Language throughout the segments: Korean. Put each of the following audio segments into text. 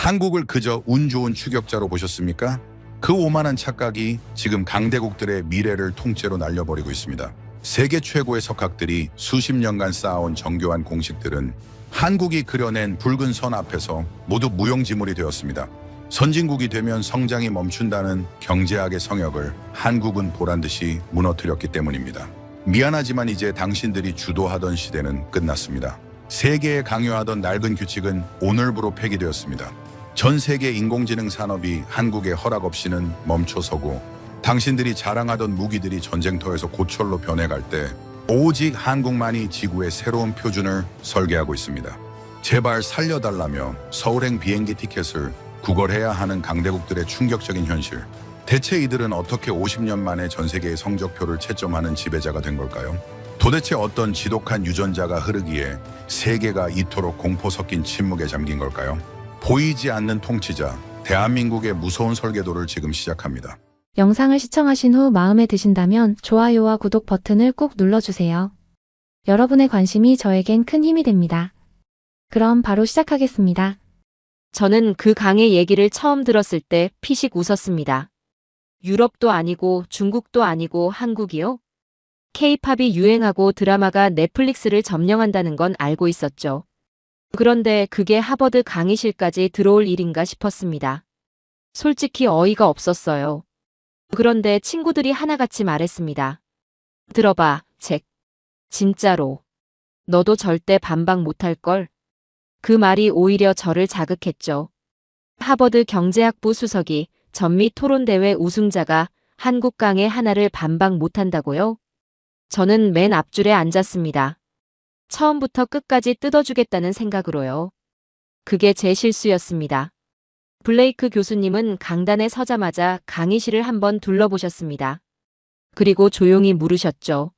한국을 그저 운 좋은 추격자로 보셨습니까? 그 오만한 착각이 지금 강대국들의 미래를 통째로 날려버리고 있습니다. 세계 최고의 석학들이 수십 년간 쌓아온 정교한 공식들은 한국이 그려낸 붉은 선 앞에서 모두 무용지물이 되었습니다. 선진국이 되면 성장이 멈춘다는 경제학의 성역을 한국은 보란듯이 무너뜨렸기 때문입니다. 미안하지만 이제 당신들이 주도하던 시대는 끝났습니다. 세계에 강요하던 낡은 규칙은 오늘부로 폐기되었습니다. 전 세계 인공지능 산업이 한국의 허락 없이는 멈춰서고 당신들이 자랑하던 무기들이 전쟁터에서 고철로 변해갈 때 오직 한국만이 지구의 새로운 표준을 설계하고 있습니다. 제발 살려달라며 서울행 비행기 티켓을 구걸해야 하는 강대국들의 충격적인 현실. 대체 이들은 어떻게 50년 만에 전 세계의 성적표를 채점하는 지배자가 된 걸까요? 도대체 어떤 지독한 유전자가 흐르기에 세계가 이토록 공포 섞인 침묵에 잠긴 걸까요? 보이지 않는 통치자, 대한민국의 무서운 설계도를 지금 시작합니다. 영상을 시청하신 후 마음에 드신다면 좋아요와 구독 버튼을 꼭 눌러주세요. 여러분의 관심이 저에겐 큰 힘이 됩니다. 그럼 바로 시작하겠습니다. 저는 그 강의 얘기를 처음 들었을 때 피식 웃었습니다. 유럽도 아니고 중국도 아니고 한국이요? K-팝이 유행하고 드라마가 넷플릭스를 점령한다는 건 알고 있었죠. 그런데 그게 하버드 강의실까지 들어올 일인가 싶었습니다. 솔직히 어이가 없었어요. 그런데 친구들이 하나같이 말했습니다. 들어봐, 잭. 진짜로. 너도 절대 반박 못할걸? 그 말이 오히려 저를 자극했죠. 하버드 경제학부 수석이 전미 토론대회 우승자가 한국 강의 하나를 반박 못한다고요? 저는 맨 앞줄에 앉았습니다. 처음부터 끝까지 뜯어주겠다는 생각으로요. 그게 제 실수였습니다. 블레이크 교수님은 강단에 서자마자 강의실을 한번 둘러보셨습니다. 그리고 조용히 물으셨죠.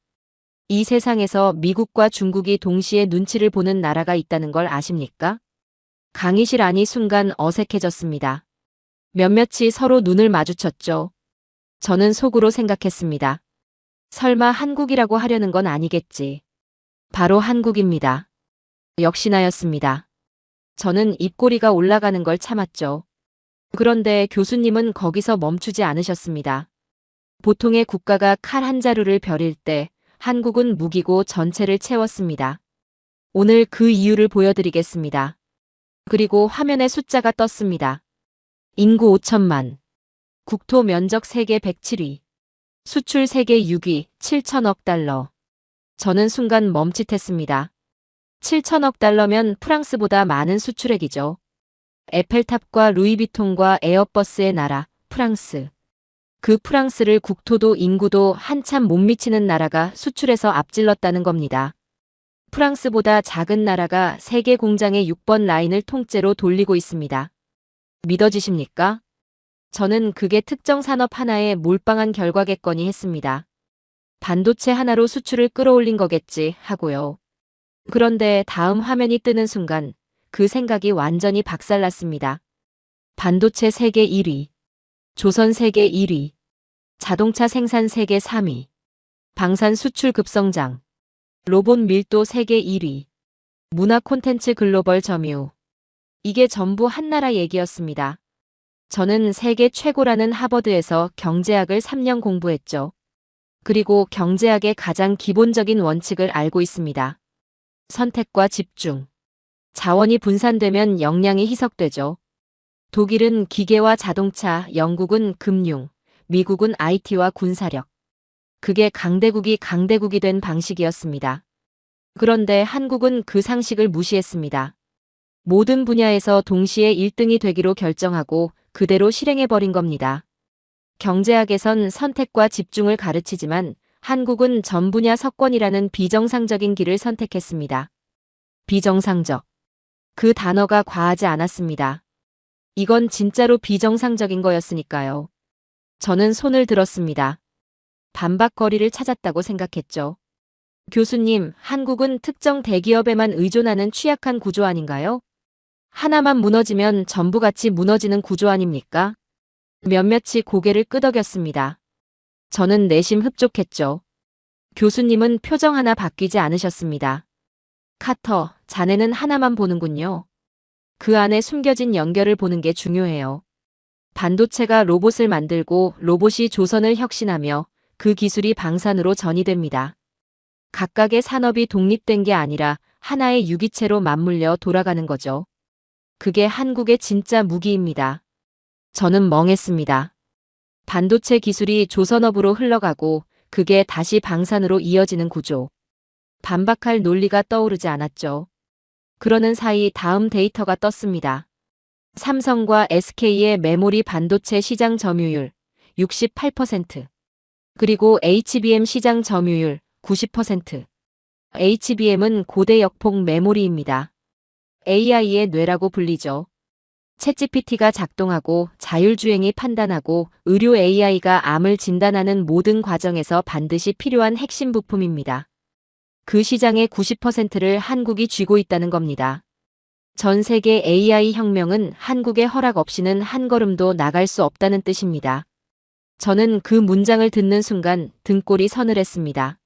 이 세상에서 미국과 중국이 동시에 눈치를 보는 나라가 있다는 걸 아십니까? 강의실 안이 순간 어색해졌습니다. 몇몇이 서로 눈을 마주쳤죠. 저는 속으로 생각했습니다. 설마 한국이라고 하려는 건 아니겠지. 바로 한국입니다. 역시나였습니다. 저는 입꼬리가 올라가는 걸 참았죠. 그런데 교수님은 거기서 멈추지 않으셨습니다. 보통의 국가가 칼 한 자루를 벼릴 때 한국은 무기고 전체를 채웠습니다. 오늘 그 이유를 보여드리겠습니다. 그리고 화면에 숫자가 떴습니다. 인구 5천만. 국토 면적 세계 107위. 수출 세계 6위 7천억 달러. 저는 순간 멈칫했습니다. 7천억 달러면 프랑스보다 많은 수출액이죠. 에펠탑과 루이비통과 에어버스의 나라, 프랑스. 그 프랑스를 국토도 인구도 한참 못 미치는 나라가 수출해서 앞질렀다는 겁니다. 프랑스보다 작은 나라가 세계 공장의 6번 라인을 통째로 돌리고 있습니다. 믿어지십니까? 저는 그게 특정 산업 하나에 몰빵한 결과겠거니 했습니다. 반도체 하나로 수출을 끌어올린 거겠지 하고요. 그런데 다음 화면이 뜨는 순간 그 생각이 완전히 박살났습니다. 반도체 세계 1위, 조선 세계 1위, 자동차 생산 세계 3위, 방산 수출 급성장, 로봇 밀도 세계 1위, 문화 콘텐츠 글로벌 점유. 이게 전부 한나라 얘기였습니다. 저는 세계 최고라는 하버드에서 경제학을 3년 공부했죠. 그리고 경제학의 가장 기본적인 원칙을 알고 있습니다. 선택과 집중. 자원이 분산되면 역량이 희석되죠. 독일은 기계와 자동차, 영국은 금융, 미국은 IT와 군사력. 그게 강대국이 된 방식이었습니다. 그런데 한국은 그 상식을 무시했습니다. 모든 분야에서 동시에 1등이 되기로 결정하고 그대로 실행해버린 겁니다. 경제학에선 선택과 집중을 가르치지만 한국은 전 분야 석권이라는 비정상적인 길을 선택했습니다. 비정상적. 그 단어가 과하지 않았습니다. 이건 진짜로 비정상적인 거였으니까요. 저는 손을 들었습니다. 반박거리를 찾았다고 생각했죠. 교수님, 한국은 특정 대기업에만 의존하는 취약한 구조 아닌가요? 하나만 무너지면 전부 같이 무너지는 구조 아닙니까? 몇몇이 고개를 끄덕였습니다. 저는 내심 흡족했죠. 교수님은 표정 하나 바뀌지 않으셨습니다. 카터, 자네는 하나만 보는군요. 그 안에 숨겨진 연결을 보는 게 중요해요. 반도체가 로봇을 만들고 로봇이 조선을 혁신하며 그 기술이 방산으로 전이됩니다. 각각의 산업이 독립된 게 아니라 하나의 유기체로 맞물려 돌아가는 거죠. 그게 한국의 진짜 무기입니다. 저는 멍했습니다. 반도체 기술이 조선업으로 흘러가고 그게 다시 방산으로 이어지는 구조. 반박할 논리가 떠오르지 않았죠. 그러는 사이 다음 데이터가 떴습니다. 삼성과 SK의 메모리 반도체 시장 점유율 68%, 그리고 HBM 시장 점유율 90%. HBM은 고대 역폭 메모리입니다. AI의 뇌라고 불리죠. 챗GPT가 작동하고 자율주행이 판단하고 의료 AI가 암을 진단하는 모든 과정에서 반드시 필요한 핵심 부품입니다. 그 시장의 90%를 한국이 쥐고 있다는 겁니다. 전 세계 AI 혁명은 한국의 허락 없이는 한 걸음도 나갈 수 없다는 뜻입니다. 저는 그 문장을 듣는 순간 등골이 서늘했습니다.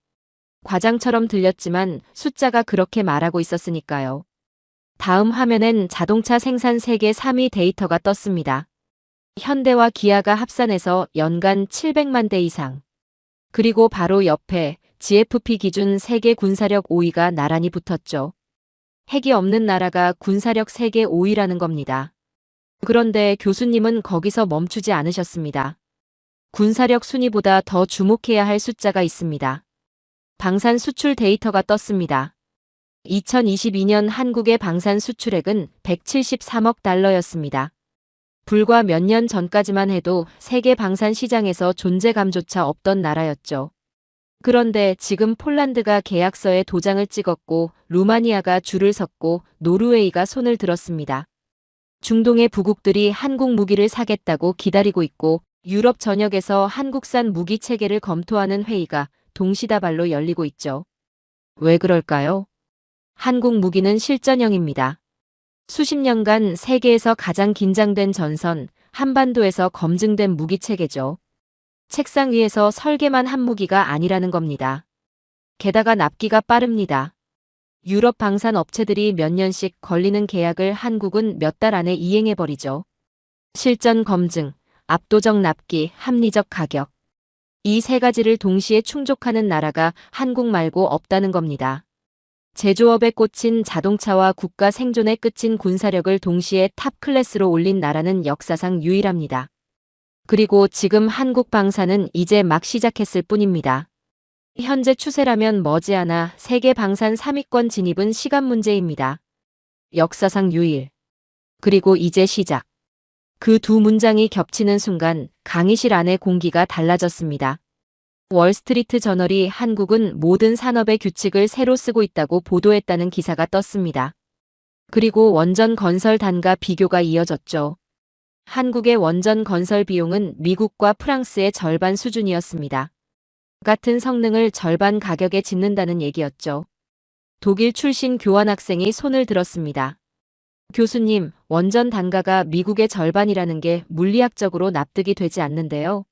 과장처럼 들렸지만 숫자가 그렇게 말하고 있었으니까요. 다음 화면엔 자동차 생산 세계 3위 데이터가 떴습니다. 현대와 기아가 합산해서 연간 700만 대 이상. 그리고 바로 옆에 GFP 기준 세계 군사력 5위가 나란히 붙었죠. 핵이 없는 나라가 군사력 세계 5위라는 겁니다. 그런데 교수님은 거기서 멈추지 않으셨습니다. 군사력 순위보다 더 주목해야 할 숫자가 있습니다. 방산 수출 데이터가 떴습니다. 2022년 한국의 방산 수출액은 173억 달러였습니다. 불과 몇 년 전까지만 해도 세계 방산 시장에서 존재감조차 없던 나라였죠. 그런데 지금 폴란드가 계약서에 도장을 찍었고 루마니아가 줄을 섰고 노르웨이가 손을 들었습니다. 중동의 부국들이 한국 무기를 사겠다고 기다리고 있고 유럽 전역에서 한국산 무기 체계를 검토하는 회의가 동시다발로 열리고 있죠. 왜 그럴까요? 한국 무기는 실전형입니다. 수십 년간 세계에서 가장 긴장된 전선, 한반도에서 검증된 무기 체계죠. 책상 위에서 설계만 한 무기가 아니라는 겁니다. 게다가 납기가 빠릅니다. 유럽 방산 업체들이 몇 년씩 걸리는 계약을 한국은 몇 달 안에 이행해버리죠. 실전 검증, 압도적 납기, 합리적 가격. 이 세 가지를 동시에 충족하는 나라가 한국 말고 없다는 겁니다. 제조업에 꽂힌 자동차와 국가 생존의 끝인 군사력을 동시에 탑 클래스로 올린 나라는 역사상 유일합니다. 그리고 지금 한국 방산은 이제 막 시작했을 뿐입니다. 현재 추세라면 머지않아 세계 방산 3위권 진입은 시간 문제입니다. 역사상 유일. 그리고 이제 시작. 그 두 문장이 겹치는 순간 강의실 안의 공기가 달라졌습니다. 월스트리트 저널이 한국은 모든 산업의 규칙을 새로 쓰고 있다고 보도했다는 기사가 떴습니다. 그리고 원전 건설 단가 비교가 이어졌죠. 한국의 원전 건설 비용은 미국과 프랑스의 절반 수준이었습니다. 같은 성능을 절반 가격에 짓는다는 얘기였죠. 독일 출신 교환학생이 손을 들었습니다. 교수님, 원전 단가가 미국의 절반이라는 게 물리학적으로 납득이 되지 않는데요.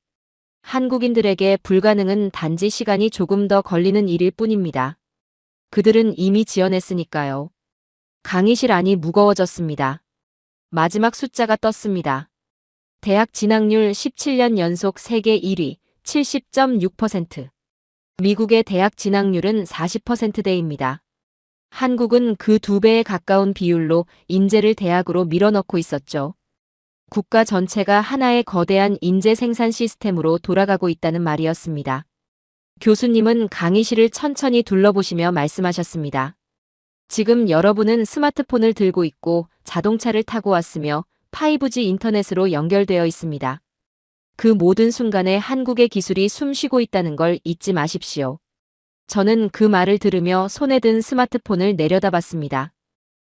한국인들에게 불가능은 단지 시간이 조금 더 걸리는 일일 뿐입니다. 그들은 이미 지어냈으니까요. 강의실 안이 무거워졌습니다. 마지막 숫자가 떴습니다. 대학 진학률 17년 연속 세계 1위, 70.6%. 미국의 대학 진학률은 40%대입니다. 한국은 그 2배에 가까운 비율로 인재를 대학으로 밀어넣고 있었죠. 국가 전체가 하나의 거대한 인재 생산 시스템으로 돌아가고 있다는 말이었습니다. 교수님은 강의실을 천천히 둘러보시며 말씀하셨습니다. 지금 여러분은 스마트폰을 들고 있고 자동차를 타고 왔으며 5G 인터넷으로 연결되어 있습니다. 그 모든 순간에 한국의 기술이 숨쉬고 있다는 걸 잊지 마십시오. 저는 그 말을 들으며 손에 든 스마트폰을 내려다봤습니다.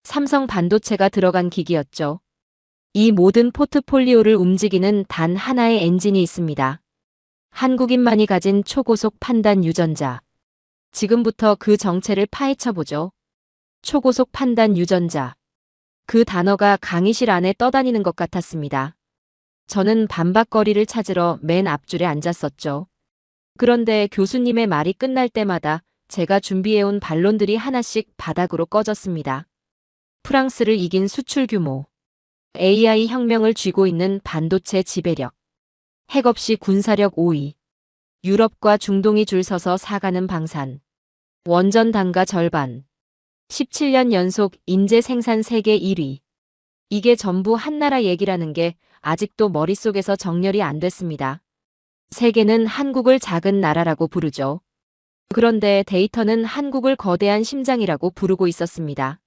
삼성 반도체가 들어간 기기였죠. 이 모든 포트폴리오를 움직이는 단 하나의 엔진이 있습니다. 한국인만이 가진 초고속 판단 유전자. 지금부터 그 정체를 파헤쳐보죠. 초고속 판단 유전자. 그 단어가 강의실 안에 떠다니는 것 같았습니다. 저는 반박거리를 찾으러 맨 앞줄에 앉았었죠. 그런데 교수님의 말이 끝날 때마다 제가 준비해온 반론들이 하나씩 바닥으로 꺼졌습니다. 프랑스를 이긴 수출 규모, AI 혁명을 쥐고 있는 반도체 지배력, 핵 없이 군사력 5위, 유럽과 중동이 줄 서서 사가는 방산, 원전 단가 절반, 17년 연속 인재 생산 세계 1위. 이게 전부 한나라 얘기라는 게 아직도 머릿속에서 정렬이 안 됐습니다. 세계는 한국을 작은 나라라고 부르죠. 그런데 데이터는 한국을 거대한 심장이라고 부르고 있었습니다.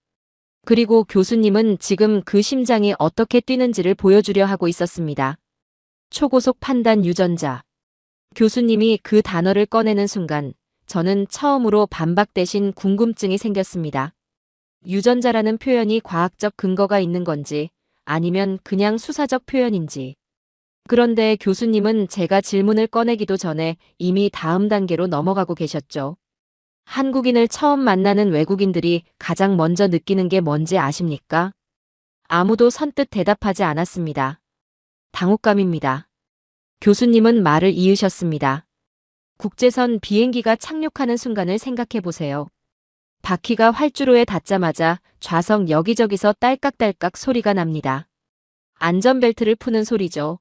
그리고 교수님은 지금 그 심장이 어떻게 뛰는지를 보여주려 하고 있었습니다. 초고속 판단 유전자. 교수님이 그 단어를 꺼내는 순간 저는 처음으로 반박 대신 궁금증이 생겼습니다. 유전자라는 표현이 과학적 근거가 있는 건지 아니면 그냥 수사적 표현인지. 그런데 교수님은 제가 질문을 꺼내기도 전에 이미 다음 단계로 넘어가고 계셨죠. 한국인을 처음 만나는 외국인들이 가장 먼저 느끼는 게 뭔지 아십니까? 아무도 선뜻 대답하지 않았습니다. 당혹감입니다. 교수님은 말을 이으셨습니다. 국제선 비행기가 착륙하는 순간을 생각해 보세요. 바퀴가 활주로에 닿자마자 좌석 여기저기서 딸깍딸깍 소리가 납니다. 안전벨트를 푸는 소리죠.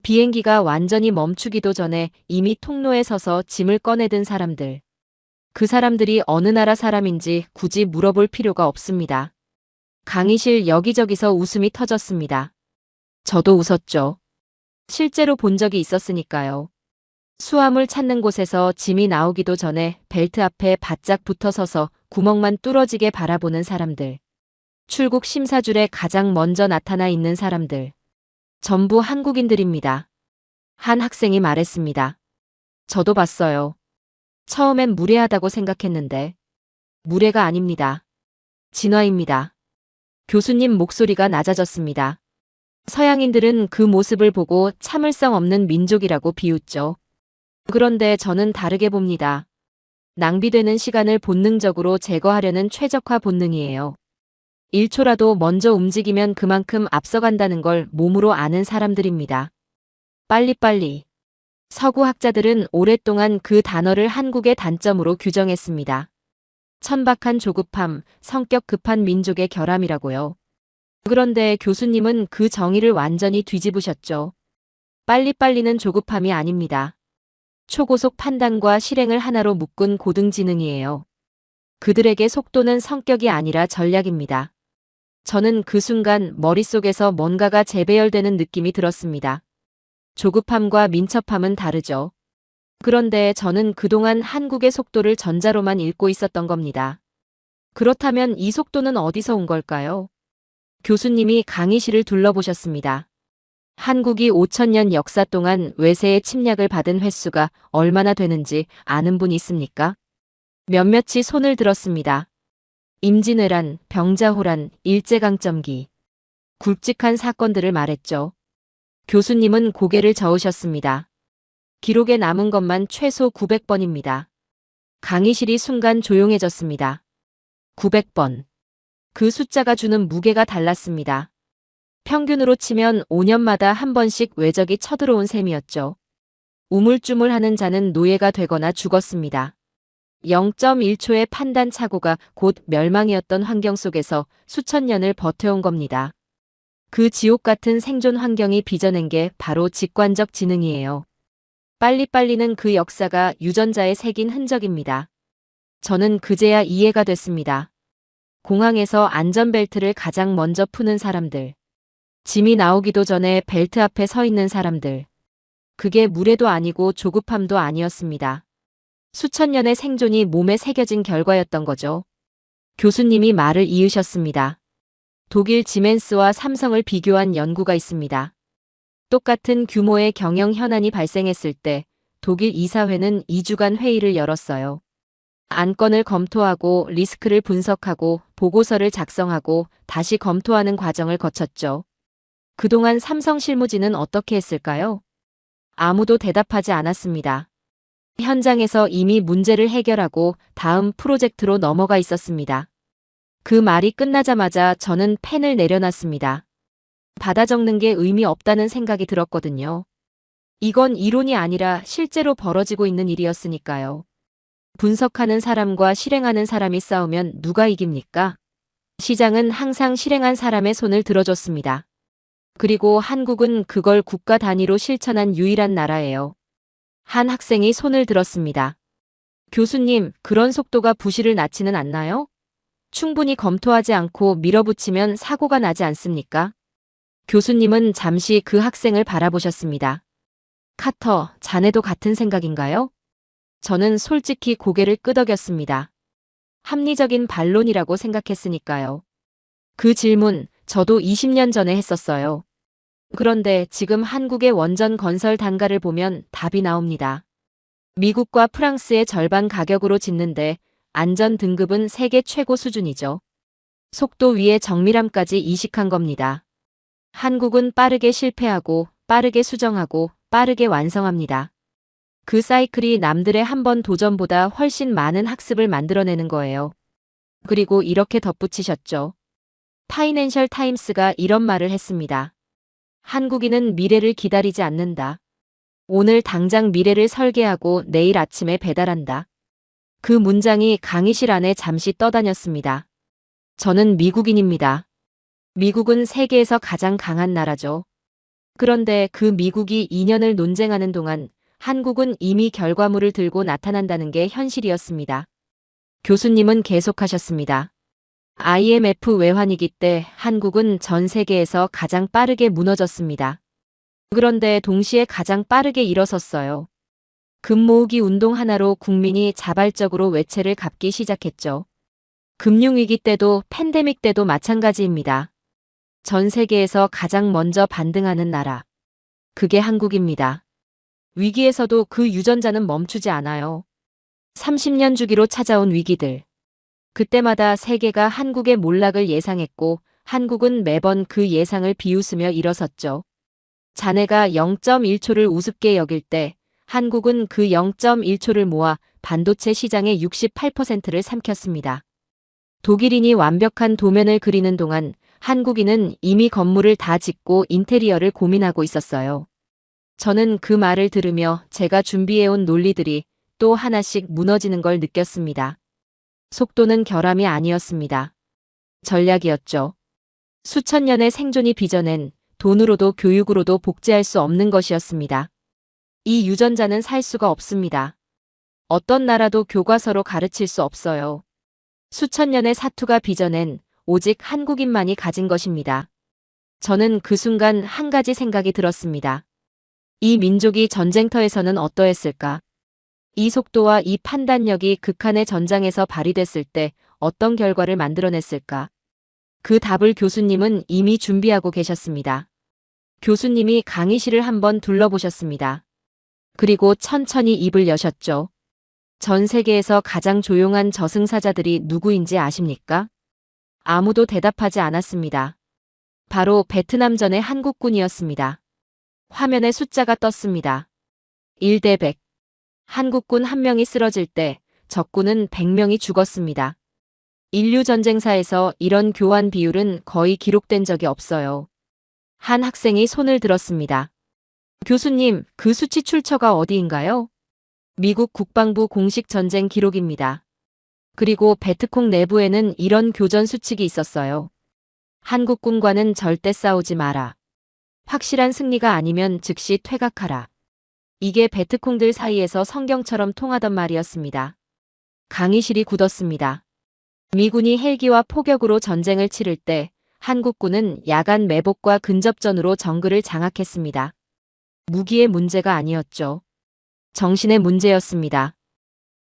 비행기가 완전히 멈추기도 전에 이미 통로에 서서 짐을 꺼내든 사람들. 그 사람들이 어느 나라 사람인지 굳이 물어볼 필요가 없습니다. 강의실 여기저기서 웃음이 터졌습니다. 저도 웃었죠. 실제로 본 적이 있었으니까요. 수화물 찾는 곳에서 짐이 나오기도 전에 벨트 앞에 바짝 붙어 서서 구멍만 뚫어지게 바라보는 사람들. 출국 심사줄에 가장 먼저 나타나 있는 사람들. 전부 한국인들입니다. 한 학생이 말했습니다. 저도 봤어요. 처음엔 무례하다고 생각했는데 무례가 아닙니다. 진화입니다. 교수님 목소리가 낮아졌습니다. 서양인들은 그 모습을 보고 참을성 없는 민족이라고 비웃죠. 그런데 저는 다르게 봅니다. 낭비되는 시간을 본능적으로 제거하려는 최적화 본능이에요. 1초라도 먼저 움직이면 그만큼 앞서간다는 걸 몸으로 아는 사람들입니다. 빨리빨리. 서구 학자들은 오랫동안 그 단어를 한국의 단점으로 규정했습니다. 천박한 조급함, 성격 급한 민족의 결함이라고요. 그런데 교수님은 그 정의를 완전히 뒤집으셨죠. 빨리빨리는 조급함이 아닙니다. 초고속 판단과 실행을 하나로 묶은 고등지능이에요. 그들에게 속도는 성격이 아니라 전략입니다. 저는 그 순간 머릿속에서 뭔가가 재배열되는 느낌이 들었습니다. 조급함과 민첩함은 다르죠. 그런데 저는 그동안 한국의 속도를 전자로만 읽고 있었던 겁니다. 그렇다면 이 속도는 어디서 온 걸까요? 교수님이 강의실을 둘러보셨습니다. 한국이 5,000년 역사 동안 외세의 침략을 받은 횟수가 얼마나 되는지 아는 분 있습니까? 몇몇이 손을 들었습니다. 임진왜란, 병자호란, 일제강점기. 굵직한 사건들을 말했죠. 교수님은 고개를 저으셨습니다. 기록에 남은 것만 최소 900번입니다. 강의실이 순간 조용해졌습니다. 900번. 그 숫자가 주는 무게가 달랐습니다. 평균으로 치면 5년마다 한 번씩 외적이 쳐들어온 셈이었죠. 우물쭈물하는 자는 노예가 되거나 죽었습니다. 0.1초의 판단 착오가 곧 멸망이었던 환경 속에서 수천 년을 버텨온 겁니다. 그 지옥 같은 생존 환경이 빚어낸 게 바로 직관적 지능이에요. 빨리빨리는 그 역사가 유전자에 새긴 흔적입니다. 저는 그제야 이해가 됐습니다. 공항에서 안전벨트를 가장 먼저 푸는 사람들. 짐이 나오기도 전에 벨트 앞에 서 있는 사람들. 그게 무례도 아니고 조급함도 아니었습니다. 수천 년의 생존이 몸에 새겨진 결과였던 거죠. 교수님이 말을 이으셨습니다. 독일 지멘스와 삼성을 비교한 연구가 있습니다. 똑같은 규모의 경영 현안이 발생했을 때 독일 이사회는 2주간 회의를 열었어요. 안건을 검토하고 리스크를 분석하고 보고서를 작성하고 다시 검토하는 과정을 거쳤죠. 그동안 삼성 실무진은 어떻게 했을까요? 아무도 대답하지 않았습니다. 현장에서 이미 문제를 해결하고 다음 프로젝트로 넘어가 있었습니다. 그 말이 끝나자마자 저는 펜을 내려놨습니다. 받아 적는 게 의미 없다는 생각이 들었거든요. 이건 이론이 아니라 실제로 벌어지고 있는 일이었으니까요. 분석하는 사람과 실행하는 사람이 싸우면 누가 이깁니까? 시장은 항상 실행한 사람의 손을 들어줬습니다. 그리고 한국은 그걸 국가 단위로 실천한 유일한 나라예요. 한 학생이 손을 들었습니다. 교수님, 그런 속도가 부실을 낳지는 않나요? 충분히 검토하지 않고 밀어붙이면 사고가 나지 않습니까? 교수님은 잠시 그 학생을 바라보셨습니다. 카터, 자네도 같은 생각인가요? 저는 솔직히 고개를 끄덕였습니다. 합리적인 반론이라고 생각했으니까요. 그 질문, 저도 20년 전에 했었어요. 그런데 지금 한국의 원전 건설 단가를 보면 답이 나옵니다. 미국과 프랑스의 절반 가격으로 짓는데 안전 등급은 세계 최고 수준이죠. 속도 위에 정밀함까지 이식한 겁니다. 한국은 빠르게 실패하고 빠르게 수정하고 빠르게 완성합니다. 그 사이클이 남들의 한 번 도전보다 훨씬 많은 학습을 만들어내는 거예요. 그리고 이렇게 덧붙이셨죠. 파이낸셜 타임스가 이런 말을 했습니다. 한국인은 미래를 기다리지 않는다. 오늘 당장 미래를 설계하고 내일 아침에 배달한다. 그 문장이 강의실 안에 잠시 떠다녔습니다. 저는 미국인입니다. 미국은 세계에서 가장 강한 나라죠. 그런데 그 미국이 2년을 논쟁하는 동안 한국은 이미 결과물을 들고 나타난다는 게 현실이었습니다. 교수님은 계속하셨습니다. IMF 외환위기 때 한국은 전 세계에서 가장 빠르게 무너졌습니다. 그런데 동시에 가장 빠르게 일어섰어요. 금 모으기 운동 하나로 국민이 자발적으로 외채를 갚기 시작했죠. 금융위기 때도 팬데믹 때도 마찬가지입니다. 전 세계에서 가장 먼저 반등하는 나라. 그게 한국입니다. 위기에서도 그 유전자는 멈추지 않아요. 30년 주기로 찾아온 위기들. 그때마다 세계가 한국의 몰락을 예상했고 한국은 매번 그 예상을 비웃으며 일어섰죠. 자네가 0.1초를 우습게 여길 때 한국은 그 0.1초를 모아 반도체 시장의 68%를 삼켰습니다. 독일인이 완벽한 도면을 그리는 동안 한국인은 이미 건물을 다 짓고 인테리어를 고민하고 있었어요. 저는 그 말을 들으며 제가 준비해온 논리들이 또 하나씩 무너지는 걸 느꼈습니다. 속도는 결함이 아니었습니다. 전략이었죠. 수천 년의 생존이 빚어낸 돈으로도 교육으로도 복제할 수 없는 것이었습니다. 이 유전자는 살 수가 없습니다. 어떤 나라도 교과서로 가르칠 수 없어요. 수천 년의 사투가 빚어낸 오직 한국인만이 가진 것입니다. 저는 그 순간 한 가지 생각이 들었습니다. 이 민족이 전쟁터에서는 어떠했을까? 이 속도와 이 판단력이 극한의 전장에서 발휘됐을 때 어떤 결과를 만들어냈을까? 그 답을 교수님은 이미 준비하고 계셨습니다. 교수님이 강의실을 한번 둘러보셨습니다. 그리고 천천히 입을 여셨죠. 전 세계에서 가장 조용한 저승사자들이 누구인지 아십니까? 아무도 대답하지 않았습니다. 바로 베트남전의 한국군이었습니다. 화면에 숫자가 떴습니다. 1대 100. 한국군 한 명이 쓰러질 때 적군은 100명이 죽었습니다. 인류 전쟁사에서 이런 교환 비율은 거의 기록된 적이 없어요. 한 학생이 손을 들었습니다. 교수님, 그 수치 출처가 어디인가요? 미국 국방부 공식 전쟁 기록입니다. 그리고 베트콩 내부에는 이런 교전 수칙이 있었어요. 한국군과는 절대 싸우지 마라. 확실한 승리가 아니면 즉시 퇴각하라. 이게 베트콩들 사이에서 성경처럼 통하던 말이었습니다. 강의실이 굳었습니다. 미군이 헬기와 포격으로 전쟁을 치를 때 한국군은 야간 매복과 근접전으로 정글을 장악했습니다. 무기의 문제가 아니었죠. 정신의 문제였습니다.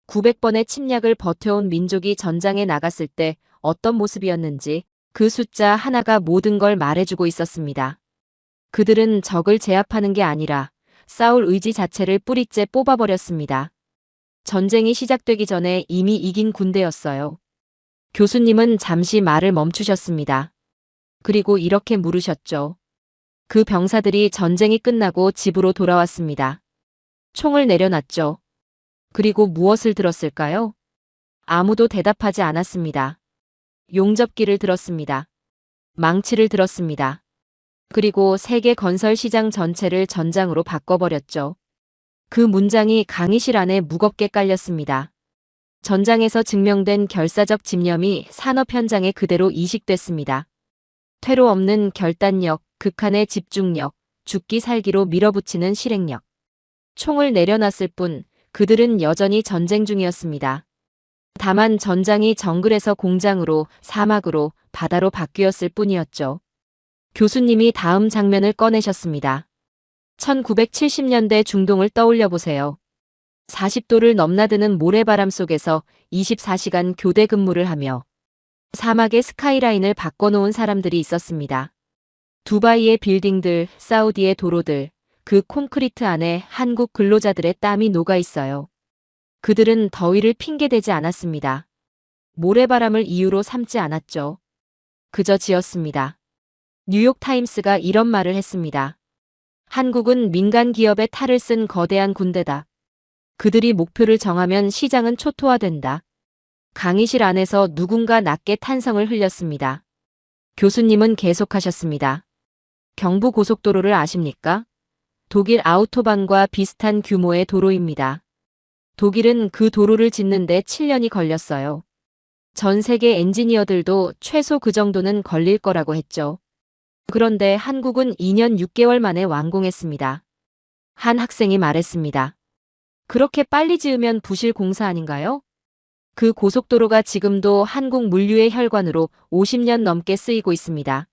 900번의 침략을 버텨온 민족이 전장에 나갔을 때 어떤 모습이었는지 그 숫자 하나가 모든 걸 말해주고 있었습니다. 그들은 적을 제압하는 게 아니라 싸울 의지 자체를 뿌리째 뽑아버렸습니다. 전쟁이 시작되기 전에 이미 이긴 군대였어요. 교수님은 잠시 말을 멈추셨습니다. 그리고 이렇게 물으셨죠. 그 병사들이 전쟁이 끝나고 집으로 돌아왔습니다. 총을 내려놨죠. 그리고 무엇을 들었을까요? 아무도 대답하지 않았습니다. 용접기를 들었습니다. 망치를 들었습니다. 그리고 세계 건설 시장 전체를 전장으로 바꿔버렸죠. 그 문장이 강의실 안에 무겁게 깔렸습니다. 전장에서 증명된 결사적 집념이 산업 현장에 그대로 이식됐습니다. 퇴로 없는 결단력, 극한의 집중력, 죽기 살기로 밀어붙이는 실행력. 총을 내려놨을 뿐 그들은 여전히 전쟁 중이었습니다. 다만 전장이 정글에서 공장으로, 사막으로, 바다로 바뀌었을 뿐이었죠. 교수님이 다음 장면을 꺼내셨습니다. 1970년대 중동을 떠올려 보세요. 40도를 넘나드는 모래바람 속에서 24시간 교대 근무를 하며 사막의 스카이라인을 바꿔놓은 사람들이 있었습니다. 두바이의 빌딩들, 사우디의 도로들, 그 콘크리트 안에 한국 근로자들의 땀이 녹아 있어요. 그들은 더위를 핑계대지 않았습니다. 모래바람을 이유로 삼지 않았죠. 그저 지었습니다. 뉴욕타임스가 이런 말을 했습니다. 한국은 민간 기업의 탈을 쓴 거대한 군대다. 그들이 목표를 정하면 시장은 초토화된다. 강의실 안에서 누군가 낮게 탄성을 흘렸습니다. 교수님은 계속하셨습니다. 경부고속도로를 아십니까? 독일 아우토반과 비슷한 규모의 도로입니다. 독일은 그 도로를 짓는데 7년이 걸렸어요. 전 세계 엔지니어들도 최소 그 정도는 걸릴 거라고 했죠. 그런데 한국은 2년 6개월 만에 완공했습니다. 한 학생이 말했습니다. 그렇게 빨리 지으면 부실 공사 아닌가요? 그 고속도로가 지금도 한국 물류의 혈관으로 50년 넘게 쓰이고 있습니다.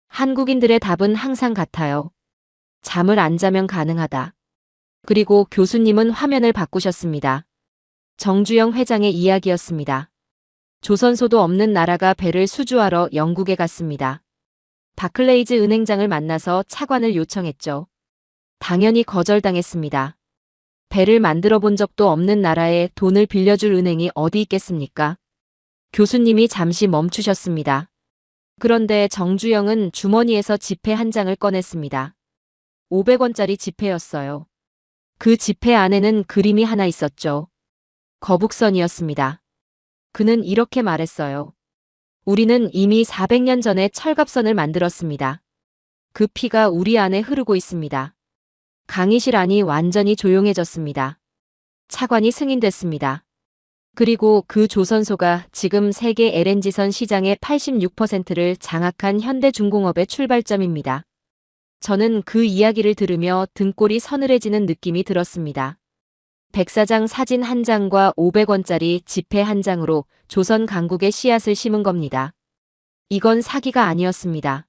한국인들의 답은 항상 같아요. 잠을 안 자면 가능하다. 그리고 교수님은 화면을 바꾸셨습니다. 정주영 회장의 이야기였습니다. 조선소도 없는 나라가 배를 수주하러 영국에 갔습니다. 바클레이즈 은행장을 만나서 차관을 요청했죠. 당연히 거절당했습니다. 배를 만들어 본 적도 없는 나라에 돈을 빌려줄 은행이 어디 있겠습니까? 교수님이 잠시 멈추셨습니다. 그런데 정주영은 주머니에서 지폐 한 장을 꺼냈습니다. 500원짜리 지폐였어요. 그 지폐 안에는 그림이 하나 있었죠. 거북선이었습니다. 그는 이렇게 말했어요. 우리는 이미 400년 전에 철갑선을 만들었습니다. 그 피가 우리 안에 흐르고 있습니다. 강의실 안이 완전히 조용해졌습니다. 차관이 승인됐습니다. 그리고 그 조선소가 지금 세계 LNG선 시장의 86%를 장악한 현대중공업의 출발점입니다. 저는 그 이야기를 들으며 등골이 서늘해지는 느낌이 들었습니다. 백사장 사진 한 장과 500원짜리 지폐 한 장으로 조선 강국의 씨앗을 심은 겁니다. 이건 사기가 아니었습니다.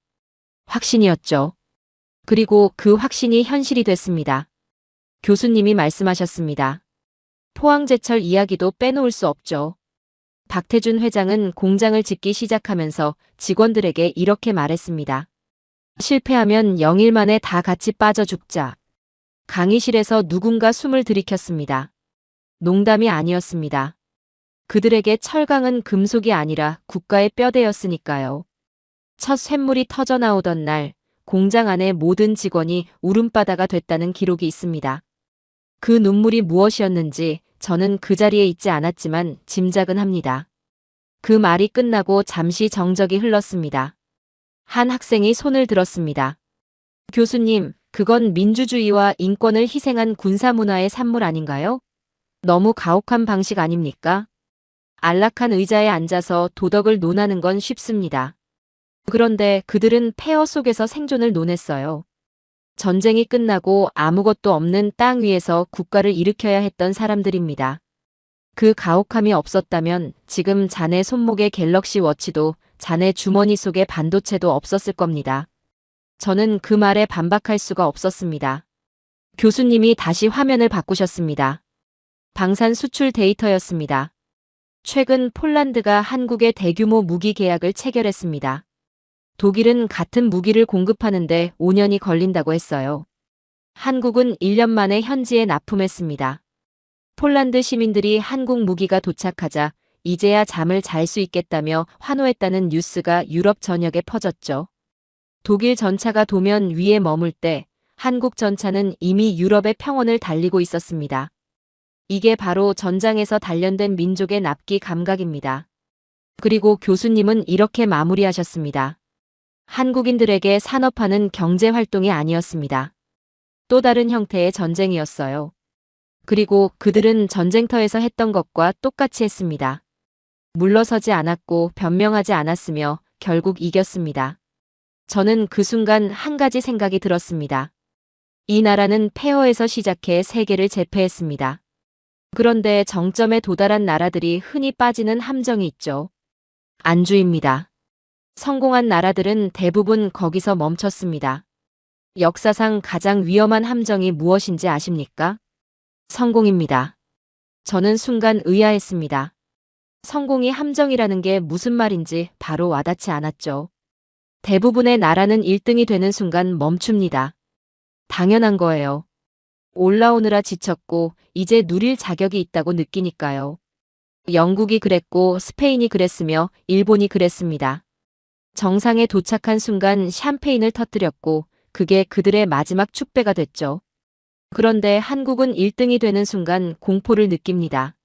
확신이었죠. 그리고 그 확신이 현실이 됐습니다. 교수님이 말씀하셨습니다. 포항제철 이야기도 빼놓을 수 없죠. 박태준 회장은 공장을 짓기 시작하면서 직원들에게 이렇게 말했습니다. 실패하면 0일 만에 다 같이 빠져 죽자. 강의실에서 누군가 숨을 들이켰습니다. 농담이 아니었습니다. 그들에게 철강은 금속이 아니라 국가의 뼈대였으니까요. 첫 쇳물이 터져나오던 날 공장 안의 모든 직원이 울음바다가 됐다는 기록이 있습니다. 그 눈물이 무엇이었는지 저는 그 자리에 있지 않았지만 짐작은 합니다. 그 말이 끝나고 잠시 정적이 흘렀습니다. 한 학생이 손을 들었습니다. 교수님, 그건 민주주의와 인권을 희생한 군사문화의 산물 아닌가요? 너무 가혹한 방식 아닙니까? 안락한 의자에 앉아서 도덕을 논하는 건 쉽습니다. 그런데 그들은 폐허 속에서 생존을 논했어요. 전쟁이 끝나고 아무것도 없는 땅 위에서 국가를 일으켜야 했던 사람들입니다. 그 가혹함이 없었다면 지금 자네 손목의 갤럭시 워치도 자네 주머니 속에 반도체도 없었을 겁니다. 저는 그 말에 반박할 수가 없었습니다. 교수님이 다시 화면을 바꾸셨습니다. 방산 수출 데이터였습니다. 최근 폴란드가 한국의 대규모 무기 계약을 체결했습니다. 독일은 같은 무기를 공급하는데 5년이 걸린다고 했어요. 한국은 1년 만에 현지에 납품했습니다. 폴란드 시민들이 한국 무기가 도착하자 이제야 잠을 잘 수 있겠다며 환호했다는 뉴스가 유럽 전역에 퍼졌죠. 독일 전차가 도면 위에 머물 때 한국 전차는 이미 유럽의 평원을 달리고 있었습니다. 이게 바로 전장에서 단련된 민족의 납기 감각입니다. 그리고 교수님은 이렇게 마무리하셨습니다. 한국인들에게 산업화는 경제활동이 아니었습니다. 또 다른 형태의 전쟁이었어요. 그리고 그들은 전쟁터에서 했던 것과 똑같이 했습니다. 물러서지 않았고 변명하지 않았으며 결국 이겼습니다. 저는 그 순간 한 가지 생각이 들었습니다. 이 나라는 폐허에서 시작해 세계를 제패했습니다. 그런데 정점에 도달한 나라들이 흔히 빠지는 함정이 있죠. 안주입니다. 성공한 나라들은 대부분 거기서 멈췄습니다. 역사상 가장 위험한 함정이 무엇인지 아십니까? 성공입니다. 저는 순간 의아했습니다. 성공이 함정이라는 게 무슨 말인지 바로 와닿지 않았죠. 대부분의 나라는 1등이 되는 순간 멈춥니다. 당연한 거예요. 올라오느라 지쳤고 이제 누릴 자격이 있다고 느끼니까요. 영국이 그랬고 스페인이 그랬으며 일본이 그랬습니다. 정상에 도착한 순간 샴페인을 터뜨렸고 그게 그들의 마지막 축배가 됐죠. 그런데 한국은 1등이 되는 순간 공포를 느낍니다.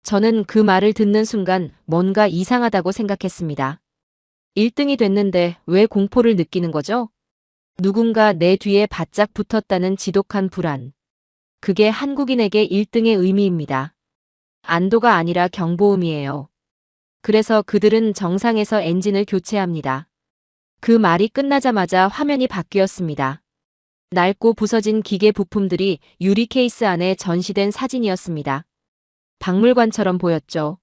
저는 그 말을 듣는 순간 뭔가 이상하다고 생각했습니다. 1등이 됐는데 왜 공포를 느끼는 거죠? 누군가 내 뒤에 바짝 붙었다는 지독한 불안. 그게 한국인에게 1등의 의미입니다. 안도가 아니라 경보음이에요. 그래서 그들은 정상에서 엔진을 교체합니다. 그 말이 끝나자마자 화면이 바뀌었습니다. 낡고 부서진 기계 부품들이 유리 케이스 안에 전시된 사진이었습니다. 박물관처럼 보였죠.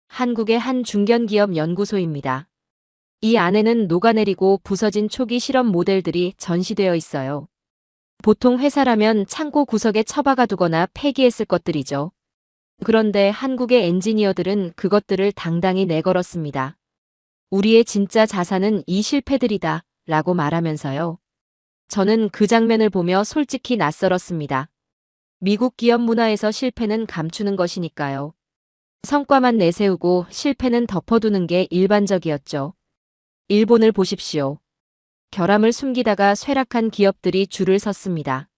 한국의 한 중견기업 연구소입니다. 이 안에는 녹아내리고 부서진 초기 실험 모델들이 전시되어 있어요. 보통 회사라면 창고 구석에 처박아 두거나 폐기했을 것들이죠. 그런데 한국의 엔지니어들은 그것들을 당당히 내걸었습니다. 우리의 진짜 자산은 이 실패들이다 라고 말하면서요. 저는 그 장면을 보며 솔직히 낯설었습니다. 미국 기업 문화에서 실패는 감추는 것이니까요. 성과만 내세우고 실패는 덮어두는 게 일반적이었죠. 일본을 보십시오. 결함을 숨기다가 쇠락한 기업들이 줄을 섰습니다.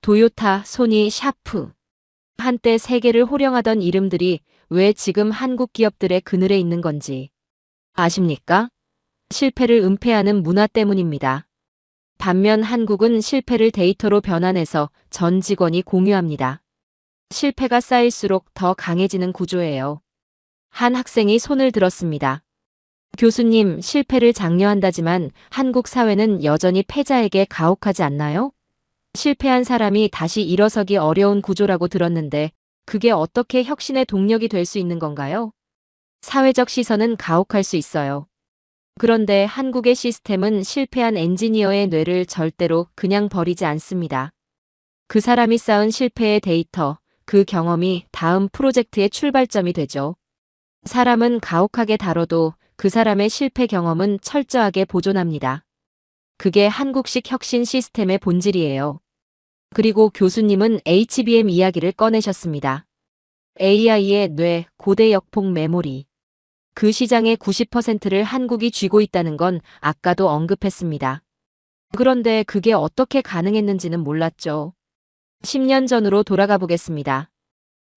도요타, 소니, 샤프. 한때 세계를 호령하던 이름들이 왜 지금 한국 기업들의 그늘에 있는 건지 아십니까? 실패를 은폐하는 문화 때문입니다. 반면 한국은 실패를 데이터로 변환해서 전 직원이 공유합니다. 실패가 쌓일수록 더 강해지는 구조예요. 한 학생이 손을 들었습니다. 교수님, 실패를 장려한다지만 한국 사회는 여전히 패자에게 가혹하지 않나요? 실패한 사람이 다시 일어서기 어려운 구조라고 들었는데 그게 어떻게 혁신의 동력이 될 수 있는 건가요? 사회적 시선은 가혹할 수 있어요. 그런데 한국의 시스템은 실패한 엔지니어의 뇌를 절대로 그냥 버리지 않습니다. 그 사람이 쌓은 실패의 데이터, 그 경험이 다음 프로젝트의 출발점이 되죠. 사람은 가혹하게 다뤄도 그 사람의 실패 경험은 철저하게 보존합니다. 그게 한국식 혁신 시스템의 본질이에요. 그리고 교수님은 HBM 이야기를 꺼내셨습니다. AI의 뇌, 고대 역폭 메모리. 그 시장의 90%를 한국이 쥐고 있다는 건 아까도 언급했습니다. 그런데 그게 어떻게 가능했는지는 몰랐죠. 10년 전으로 돌아가 보겠습니다.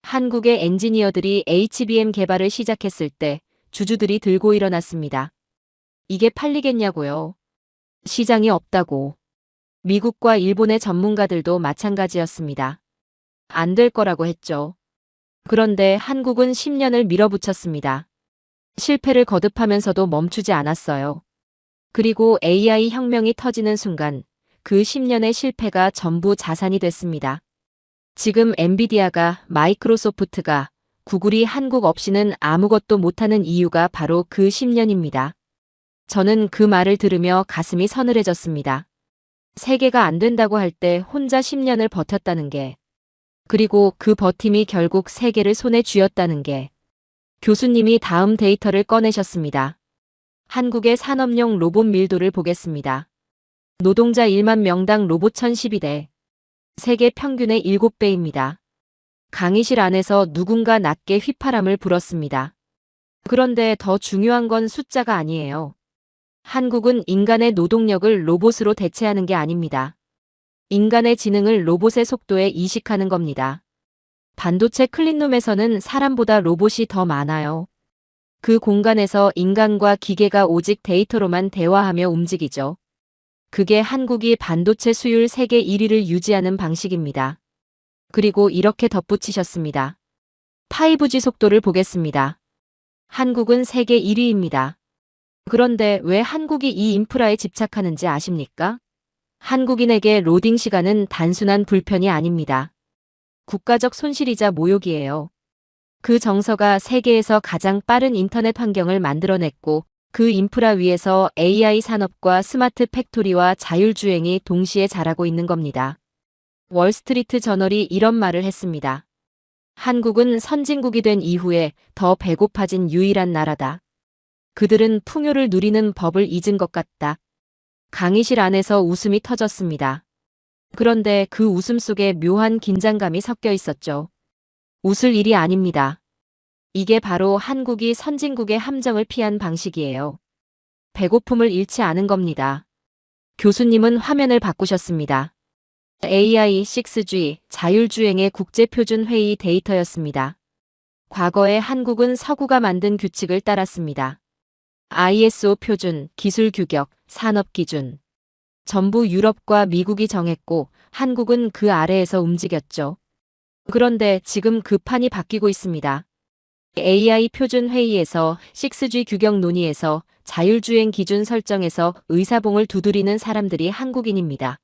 한국의 엔지니어들이 HBM 개발을 시작했을 때 주주들이 들고 일어났습니다. 이게 팔리겠냐고요. 시장이 없다고. 미국과 일본의 전문가들도 마찬가지였습니다. 안 될 거라고 했죠. 그런데 한국은 10년을 밀어붙였습니다. 실패를 거듭하면서도 멈추지 않았어요. 그리고 AI 혁명이 터지는 순간 그 10년의 실패가 전부 자산이 됐습니다. 지금 엔비디아가, 마이크로소프트가, 구글이 한국 없이는 아무것도 못하는 이유가 바로 그 10년입니다. 저는 그 말을 들으며 가슴이 서늘해졌습니다. 세계가 안 된다고 할 때 혼자 10년을 버텼다는 게, 그리고 그 버팀이 결국 세계를 손에 쥐었다는 게. 교수님이 다음 데이터를 꺼내셨습니다. 한국의 산업용 로봇 밀도를 보겠습니다. 노동자 1만 명당 로봇 1012대. 세계 평균의 7배입니다. 강의실 안에서 누군가 낮게 휘파람을 불었습니다. 그런데 더 중요한 건 숫자가 아니에요. 한국은 인간의 노동력을 로봇으로 대체하는 게 아닙니다. 인간의 지능을 로봇의 속도에 이식하는 겁니다. 반도체 클린룸에서는 사람보다 로봇이 더 많아요. 그 공간에서 인간과 기계가 오직 데이터로만 대화하며 움직이죠. 그게 한국이 반도체 수율 세계 1위를 유지하는 방식입니다. 그리고 이렇게 덧붙이셨습니다. 5G 속도를 보겠습니다. 한국은 세계 1위입니다. 그런데 왜 한국이 이 인프라에 집착하는지 아십니까? 한국인에게 로딩 시간은 단순한 불편이 아닙니다. 국가적 손실이자 모욕이에요. 그 정서가 세계에서 가장 빠른 인터넷 환경을 만들어냈고 그 인프라 위에서 AI 산업과 스마트 팩토리와 자율주행이 동시에 자라고 있는 겁니다. 월스트리트 저널이 이런 말을 했습니다. 한국은 선진국이 된 이후에 더 배고파진 유일한 나라다. 그들은 풍요를 누리는 법을 잊은 것 같다. 강의실 안에서 웃음이 터졌습니다. 그런데 그 웃음 속에 묘한 긴장감이 섞여 있었죠. 웃을 일이 아닙니다. 이게 바로 한국이 선진국의 함정을 피한 방식이에요. 배고픔을 잃지 않은 겁니다. 교수님은 화면을 바꾸셨습니다. AI 6G 자율주행의 국제표준회의 데이터였습니다. 과거에 한국은 서구가 만든 규칙을 따랐습니다. ISO 표준, 기술 규격, 산업 기준. 전부 유럽과 미국이 정했고 한국은 그 아래에서 움직였죠. 그런데 지금 그 판이 바뀌고 있습니다. AI 표준 회의에서 6G 규격 논의에서 자율주행 기준 설정에서 의사봉을 두드리는 사람들이 한국인입니다.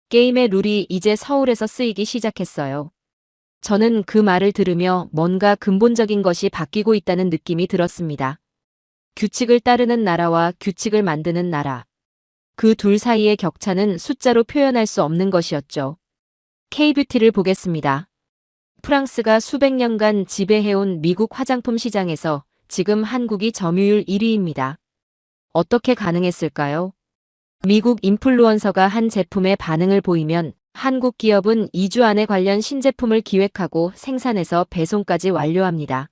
게임의 룰이 이제 서울에서 쓰이기 시작했어요. 저는 그 말을 들으며 뭔가 근본적인 것이 바뀌고 있다는 느낌이 들었습니다. 규칙을 따르는 나라와 규칙을 만드는 나라. 그 둘 사이의 격차는 숫자로 표현할 수 없는 것이었죠. K뷰티를 보겠습니다. 프랑스가 수백 년간 지배해온 미국 화장품 시장에서 지금 한국이 점유율 1위입니다. 어떻게 가능했을까요? 미국 인플루언서가 한 제품의 반응을 보이면 한국 기업은 2주 안에 관련 신제품을 기획하고 생산해서 배송까지 완료합니다.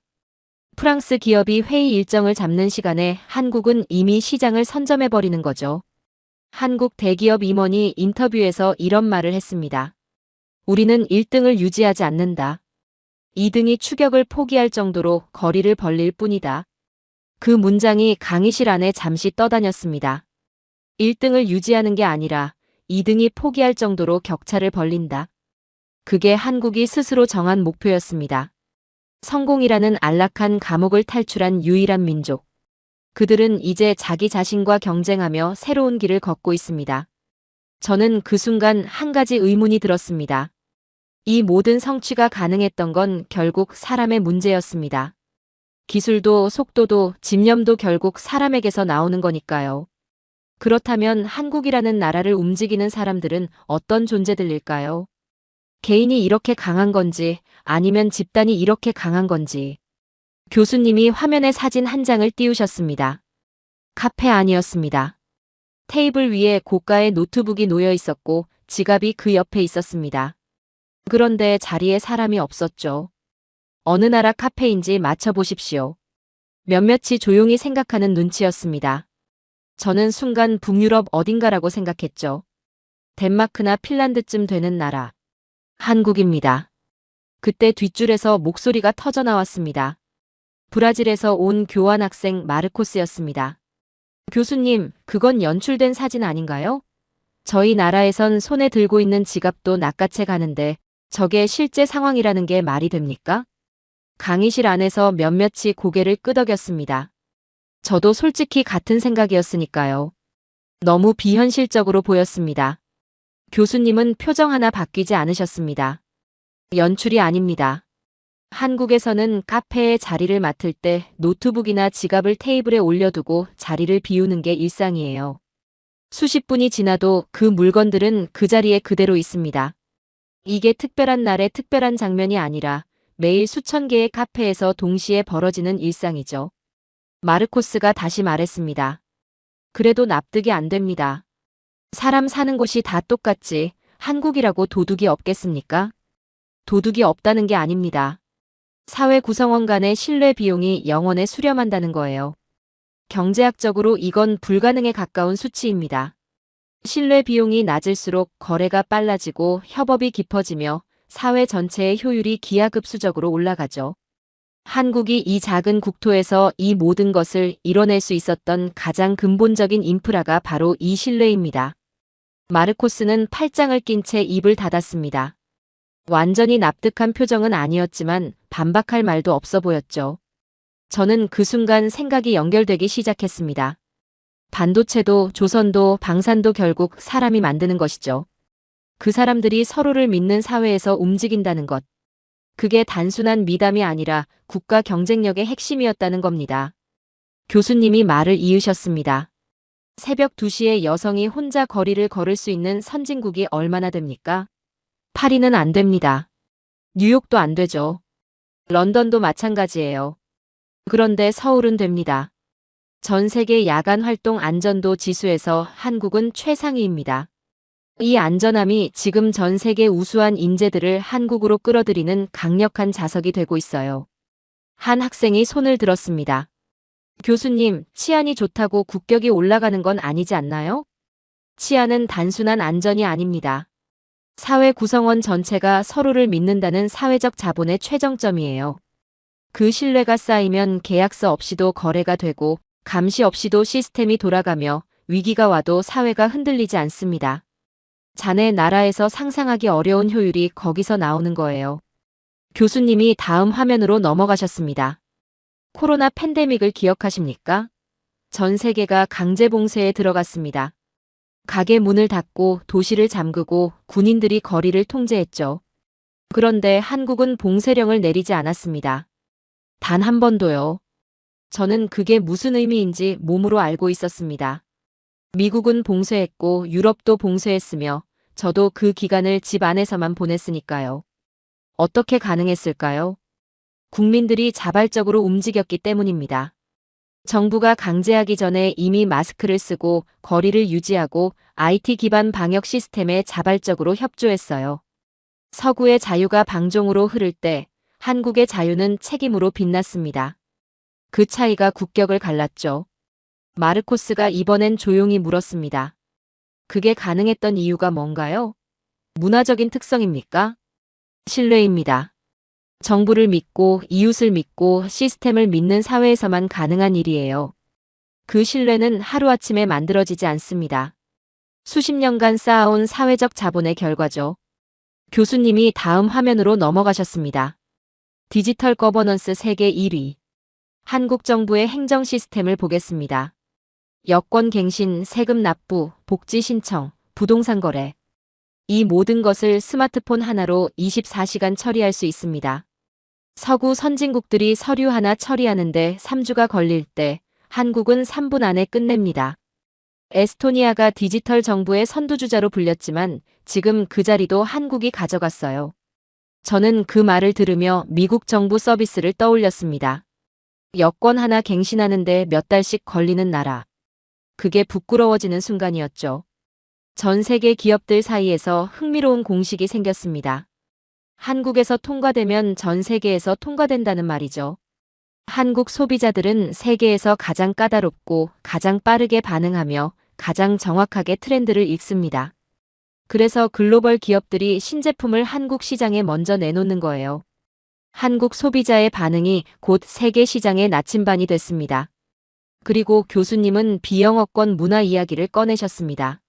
프랑스 기업이 회의 일정을 잡는 시간에 한국은 이미 시장을 선점해버리는 거죠. 한국 대기업 임원이 인터뷰에서 이런 말을 했습니다. 우리는 1등을 유지하지 않는다. 2등이 추격을 포기할 정도로 거리를 벌릴 뿐이다. 그 문장이 강의실 안에 잠시 떠다녔습니다. 1등을 유지하는 게 아니라 2등이 포기할 정도로 격차를 벌린다. 그게 한국이 스스로 정한 목표였습니다. 성공이라는 안락한 감옥을 탈출한 유일한 민족. 그들은 이제 자기 자신과 경쟁하며 새로운 길을 걷고 있습니다. 저는 그 순간 한 가지 의문이 들었습니다. 이 모든 성취가 가능했던 건 결국 사람의 문제였습니다. 기술도 속도도 집념도 결국 사람에게서 나오는 거니까요. 그렇다면 한국이라는 나라를 움직이는 사람들은 어떤 존재들일까요? 개인이 이렇게 강한 건지 아니면 집단이 이렇게 강한 건지. 교수님이 화면에 사진 한 장을 띄우셨습니다. 카페 안이었습니다. 테이블 위에 고가의 노트북이 놓여 있었고 지갑이 그 옆에 있었습니다. 그런데 자리에 사람이 없었죠. 어느 나라 카페인지 맞춰보십시오. 몇몇이 조용히 생각하는 눈치였습니다. 저는 순간 북유럽 어딘가라고 생각했죠. 덴마크나 핀란드쯤 되는 나라. 한국입니다. 그때 뒷줄에서 목소리가 터져 나왔습니다. 브라질에서 온 교환학생 마르코스였습니다. 교수님, 그건 연출된 사진 아닌가요? 저희 나라에선 손에 들고 있는 지갑도 낚아채 가는데 저게 실제 상황이라는 게 말이 됩니까? 강의실 안에서 몇몇이 고개를 끄덕였습니다. 저도 솔직히 같은 생각이었으니까요. 너무 비현실적으로 보였습니다. 교수님은 표정 하나 바뀌지 않으셨습니다. 연출이 아닙니다. 한국에서는 카페에 자리를 맡을 때 노트북이나 지갑을 테이블에 올려두고 자리를 비우는 게 일상이에요. 수십 분이 지나도 그 물건들은 그 자리에 그대로 있습니다. 이게 특별한 날의 특별한 장면이 아니라 매일 수천 개의 카페에서 동시에 벌어지는 일상이죠. 마르코스가 다시 말했습니다. 그래도 납득이 안 됩니다. 사람 사는 곳이 다 똑같지 한국이라고 도둑이 없겠습니까? 도둑이 없다는 게 아닙니다. 사회 구성원 간의 신뢰 비용이 영원에 수렴한다는 거예요. 경제학적으로 이건 불가능에 가까운 수치입니다. 신뢰 비용이 낮을수록 거래가 빨라지고 협업이 깊어지며 사회 전체의 효율이 기하급수적으로 올라가죠. 한국이 이 작은 국토에서 이 모든 것을 이뤄낼 수 있었던 가장 근본적인 인프라가 바로 이 신뢰입니다. 마르코스는 팔짱을 낀 채 입을 닫았습니다. 완전히 납득한 표정은 아니었지만 반박할 말도 없어 보였죠. 저는 그 순간 생각이 연결되기 시작했습니다. 반도체도 조선도 방산도 결국 사람이 만드는 것이죠. 그 사람들이 서로를 믿는 사회에서 움직인다는 것. 그게 단순한 미담이 아니라 국가 경쟁력의 핵심이었다는 겁니다. 교수님이 말을 이으셨습니다. 새벽 2시에 여성이 혼자 거리를 걸을 수 있는 선진국이 얼마나 됩니까? 파리는 안 됩니다. 뉴욕도 안 되죠. 런던도 마찬가지예요. 그런데 서울은 됩니다. 전 세계 야간 활동 안전도 지수에서 한국은 최상위입니다. 이 안전함이 지금 전 세계 우수한 인재들을 한국으로 끌어들이는 강력한 자석이 되고 있어요. 한 학생이 손을 들었습니다. 교수님, 치안이 좋다고 국격이 올라가는 건 아니지 않나요? 치안은 단순한 안전이 아닙니다. 사회 구성원 전체가 서로를 믿는다는 사회적 자본의 최정점이에요. 그 신뢰가 쌓이면 계약서 없이도 거래가 되고 감시 없이도 시스템이 돌아가며 위기가 와도 사회가 흔들리지 않습니다. 자네 나라에서 상상하기 어려운 효율이 거기서 나오는 거예요. 교수님이 다음 화면으로 넘어가셨습니다. 코로나 팬데믹을 기억하십니까? 전 세계가 강제 봉쇄에 들어갔습니다. 가게 문을 닫고 도시를 잠그고 군인들이 거리를 통제했죠. 그런데 한국은 봉쇄령을 내리지 않았습니다. 단 한 번도요. 저는 그게 무슨 의미인지 몸으로 알고 있었습니다. 미국은 봉쇄했고 유럽도 봉쇄했으며 저도 그 기간을 집 안에서만 보냈으니까요. 어떻게 가능했을까요? 국민들이 자발적으로 움직였기 때문입니다. 정부가 강제하기 전에 이미 마스크를 쓰고 거리를 유지하고 IT 기반 방역 시스템에 자발적으로 협조했어요. 서구의 자유가 방종으로 흐를 때 한국의 자유는 책임으로 빛났습니다. 그 차이가 국격을 갈랐죠. 마르코스가 이번엔 조용히 물었습니다. 그게 가능했던 이유가 뭔가요? 문화적인 특성입니까? 신뢰입니다. 정부를 믿고 이웃을 믿고 시스템을 믿는 사회에서만 가능한 일이에요. 그 신뢰는 하루아침에 만들어지지 않습니다. 수십 년간 쌓아온 사회적 자본의 결과죠. 교수님이 다음 화면으로 넘어가셨습니다. 디지털 거버넌스 세계 1위. 한국 정부의 행정 시스템을 보겠습니다. 여권 갱신, 세금 납부, 복지 신청, 부동산 거래. 이 모든 것을 스마트폰 하나로 24시간 처리할 수 있습니다. 서구 선진국들이 서류 하나 처리하는데 3주가 걸릴 때 한국은 3분 안에 끝냅니다. 에스토니아가 디지털 정부의 선두주자로 불렸지만 지금 그 자리도 한국이 가져갔어요. 저는 그 말을 들으며 미국 정부 서비스를 떠올렸습니다. 여권 하나 갱신하는데 몇 달씩 걸리는 나라. 그게 부끄러워지는 순간이었죠. 전 세계 기업들 사이에서 흥미로운 공식이 생겼습니다. 한국에서 통과되면 전 세계에서 통과된다는 말이죠. 한국 소비자들은 세계에서 가장 까다롭고 가장 빠르게 반응하며 가장 정확하게 트렌드를 읽습니다. 그래서 글로벌 기업들이 신제품을 한국 시장에 먼저 내놓는 거예요. 한국 소비자의 반응이 곧 세계 시장의 나침반이 됐습니다. 그리고 교수님은 비영어권 문화 이야기를 꺼내셨습니다.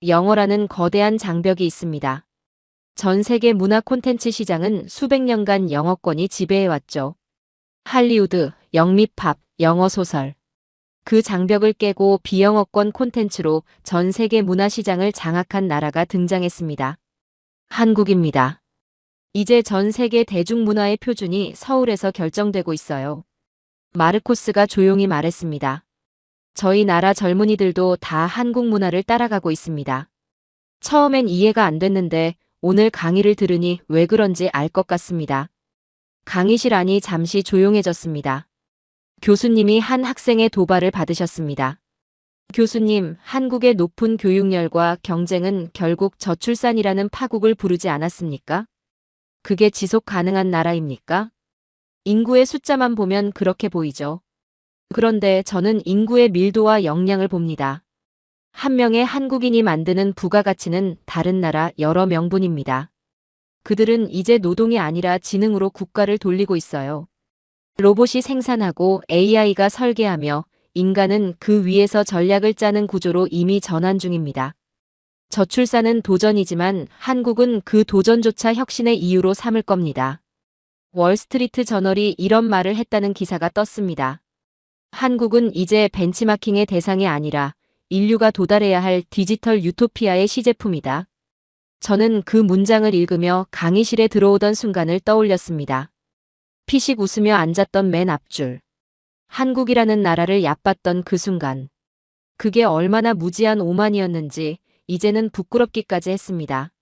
영어라는 거대한 장벽이 있습니다. 전 세계 문화 콘텐츠 시장은 수백 년간 영어권이 지배해왔죠. 할리우드, 영미 팝, 영어 소설. 그 장벽을 깨고 비영어권 콘텐츠로 전 세계 문화 시장을 장악한 나라가 등장했습니다. 한국입니다. 이제 전 세계 대중문화의 표준이 서울에서 결정되고 있어요. 마르코스가 조용히 말했습니다. 저희 나라 젊은이들도 다 한국 문화를 따라가고 있습니다. 처음엔 이해가 안 됐는데 오늘 강의를 들으니 왜 그런지 알 것 같습니다. 강의실 안이 잠시 조용해졌습니다. 교수님이 한 학생의 도발을 받으셨습니다. 교수님, 한국의 높은 교육열과 경쟁은 결국 저출산이라는 파국을 부르지 않았습니까? 그게 지속 가능한 나라입니까? 인구의 숫자만 보면 그렇게 보이죠. 그런데 저는 인구의 밀도와 역량을 봅니다. 한 명의 한국인이 만드는 부가가치는 다른 나라 여러 명분입니다. 그들은 이제 노동이 아니라 지능으로 국가를 돌리고 있어요. 로봇이 생산하고 AI가 설계하며 인간은 그 위에서 전략을 짜는 구조로 이미 전환 중입니다. 저출산은 도전이지만 한국은 그 도전조차 혁신의 이유로 삼을 겁니다. 월스트리트 저널이 이런 말을 했다는 기사가 떴습니다. 한국은 이제 벤치마킹의 대상이 아니라 인류가 도달해야 할 디지털 유토피아의 시제품이다. 저는 그 문장을 읽으며 강의실에 들어오던 순간을 떠올렸습니다. 피식 웃으며 앉았던 맨 앞줄. 한국이라는 나라를 얕봤던 그 순간. 그게 얼마나 무지한 오만이었는지 이제는 부끄럽기까지 했습니다.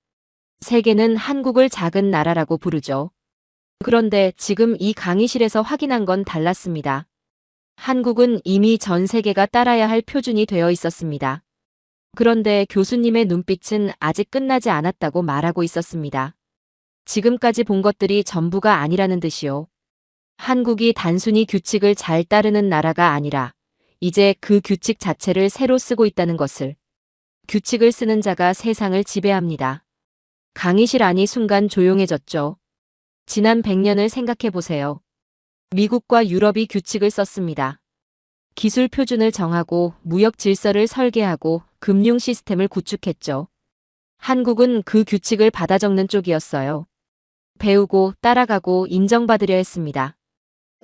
세계는 한국을 작은 나라라고 부르죠. 그런데 지금 이 강의실에서 확인한 건 달랐습니다. 한국은 이미 전 세계가 따라야 할 표준이 되어 있었습니다. 그런데 교수님의 눈빛은 아직 끝나지 않았다고 말하고 있었습니다. 지금까지 본 것들이 전부가 아니라는 듯이요. 한국이 단순히 규칙을 잘 따르는 나라가 아니라 이제 그 규칙 자체를 새로 쓰고 있다는 것을. 규칙을 쓰는 자가 세상을 지배합니다. 강의실 안이 순간 조용해졌죠. 지난 100년을 생각해 보세요. 미국과 유럽이 규칙을 썼습니다. 기술 표준을 정하고 무역 질서를 설계하고 금융 시스템을 구축했죠. 한국은 그 규칙을 받아 적는 쪽이었어요. 배우고 따라가고 인정받으려 했습니다.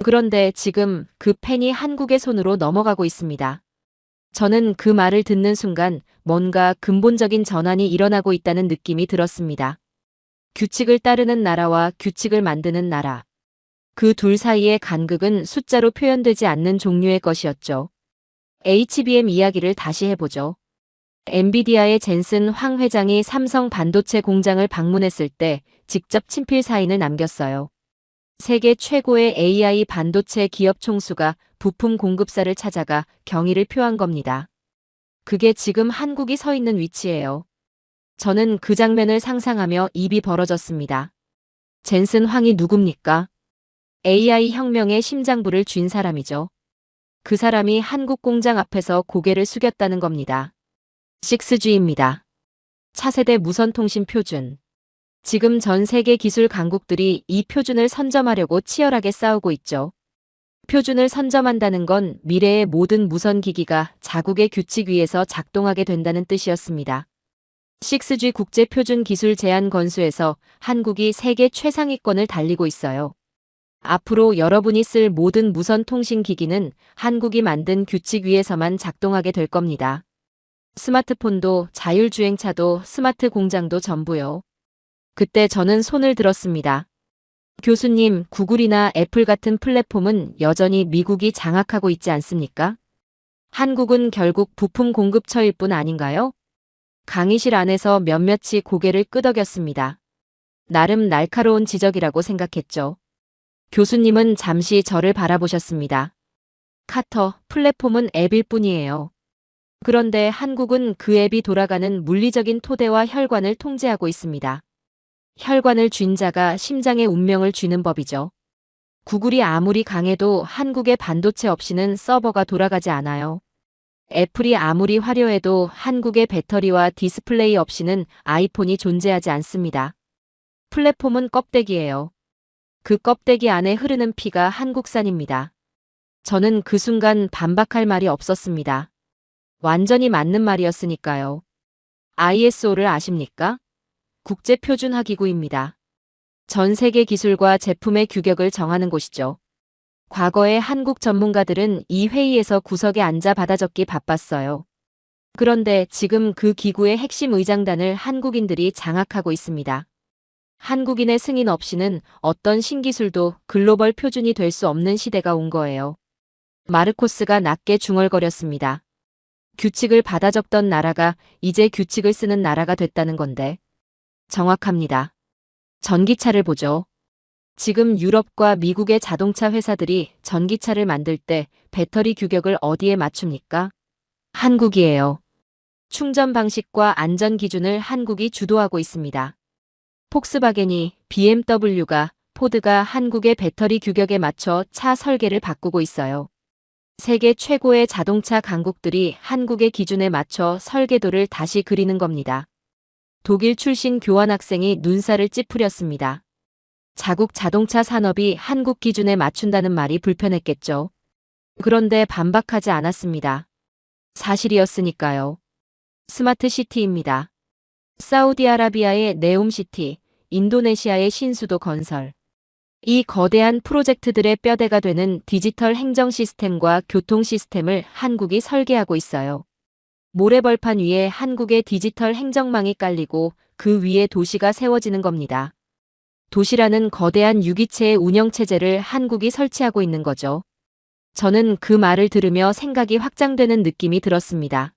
그런데 지금 그 펜이 한국의 손으로 넘어가고 있습니다. 저는 그 말을 듣는 순간 뭔가 근본적인 전환이 일어나고 있다는 느낌이 들었습니다. 규칙을 따르는 나라와 규칙을 만드는 나라. 그 둘 사이의 간극은 숫자로 표현되지 않는 종류의 것이었죠. HBM 이야기를 다시 해보죠. 엔비디아의 젠슨 황 회장이 삼성 반도체 공장을 방문했을 때 직접 친필 사인을 남겼어요. 세계 최고의 AI 반도체 기업 총수가 부품 공급사를 찾아가 경의를 표한 겁니다. 그게 지금 한국이 서 있는 위치예요. 저는 그 장면을 상상하며 입이 벌어졌습니다. 젠슨 황이 누굽니까? AI 혁명의 심장부를 쥔 사람이죠. 그 사람이 한국 공장 앞에서 고개를 숙였다는 겁니다. 6G입니다. 차세대 무선통신 표준. 지금 전 세계 기술 강국들이 이 표준을 선점하려고 치열하게 싸우고 있죠. 표준을 선점한다는 건 미래의 모든 무선 기기가 자국의 규칙 위에서 작동하게 된다는 뜻이었습니다. 6G 국제 표준 기술 제한 건수에서 한국이 세계 최상위권을 달리고 있어요. 앞으로 여러분이 쓸 모든 무선 통신 기기는 한국이 만든 규칙 위에서만 작동하게 될 겁니다. 스마트폰도 자율주행차도 스마트 공장도 전부요. 그때 저는 손을 들었습니다. 교수님, 구글이나 애플 같은 플랫폼은 여전히 미국이 장악하고 있지 않습니까? 한국은 결국 부품 공급처일 뿐 아닌가요? 강의실 안에서 몇몇이 고개를 끄덕였습니다. 나름 날카로운 지적이라고 생각했죠. 교수님은 잠시 저를 바라보셨습니다. 카터, 플랫폼은 앱일 뿐이에요. 그런데 한국은 그 앱이 돌아가는 물리적인 토대와 혈관을 통제하고 있습니다. 혈관을 쥔 자가 심장의 운명을 쥐는 법이죠. 구글이 아무리 강해도 한국의 반도체 없이는 서버가 돌아가지 않아요. 애플이 아무리 화려해도 한국의 배터리와 디스플레이 없이는 아이폰이 존재하지 않습니다. 플랫폼은 껍데기예요. 그 껍데기 안에 흐르는 피가 한국산입니다. 저는 그 순간 반박할 말이 없었습니다. 완전히 맞는 말이었으니까요. ISO를 아십니까? 국제표준화기구입니다. 전 세계 기술과 제품의 규격을 정하는 곳이죠. 과거에 한국 전문가들은 이 회의에서 구석에 앉아 받아 적기 바빴어요. 그런데 지금 그 기구의 핵심 의장단을 한국인들이 장악하고 있습니다. 한국인의 승인 없이는 어떤 신기술도 글로벌 표준이 될 수 없는 시대가 온 거예요. 마르코스가 낮게 중얼거렸습니다. 규칙을 받아 적던 나라가 이제 규칙을 쓰는 나라가 됐다는 건데. 정확합니다. 전기차를 보죠. 지금 유럽과 미국의 자동차 회사들이 전기차를 만들 때 배터리 규격을 어디에 맞춥니까? 한국이에요. 충전 방식과 안전 기준을 한국이 주도하고 있습니다. 폭스바겐이, BMW가, 포드가 한국의 배터리 규격에 맞춰 차 설계를 바꾸고 있어요. 세계 최고의 자동차 강국들이 한국의 기준에 맞춰 설계도를 다시 그리는 겁니다. 독일 출신 교환학생이 눈살을 찌푸렸습니다. 자국 자동차 산업이 한국 기준에 맞춘다는 말이 불편했겠죠. 그런데 반박하지 않았습니다. 사실이었으니까요. 스마트 시티입니다. 사우디아라비아의 네옴시티, 인도네시아의 신수도 건설. 이 거대한 프로젝트들의 뼈대가 되는 디지털 행정 시스템과 교통 시스템을 한국이 설계하고 있어요. 모래벌판 위에 한국의 디지털 행정망이 깔리고 그 위에 도시가 세워지는 겁니다. 도시라는 거대한 유기체의 운영체제를 한국이 설치하고 있는 거죠. 저는 그 말을 들으며 생각이 확장되는 느낌이 들었습니다.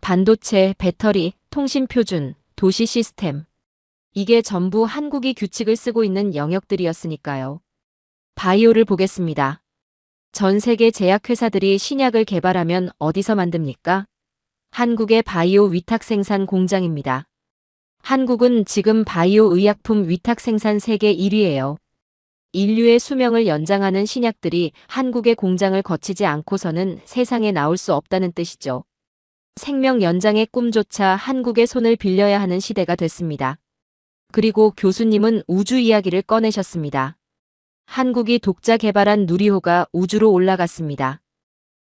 반도체, 배터리, 통신 표준, 도시 시스템. 이게 전부 한국이 규칙을 쓰고 있는 영역들이었으니까요. 바이오를 보겠습니다. 전 세계 제약회사들이 신약을 개발하면 어디서 만듭니까? 한국의 바이오 위탁 생산 공장입니다. 한국은 지금 바이오 의약품 위탁 생산 세계 1위예요. 인류의 수명을 연장하는 신약들이 한국의 공장을 거치지 않고서는 세상에 나올 수 없다는 뜻이죠. 생명 연장의 꿈조차 한국의 손을 빌려야 하는 시대가 됐습니다. 그리고 교수님은 우주 이야기를 꺼내셨습니다. 한국이 독자 개발한 누리호가 우주로 올라갔습니다.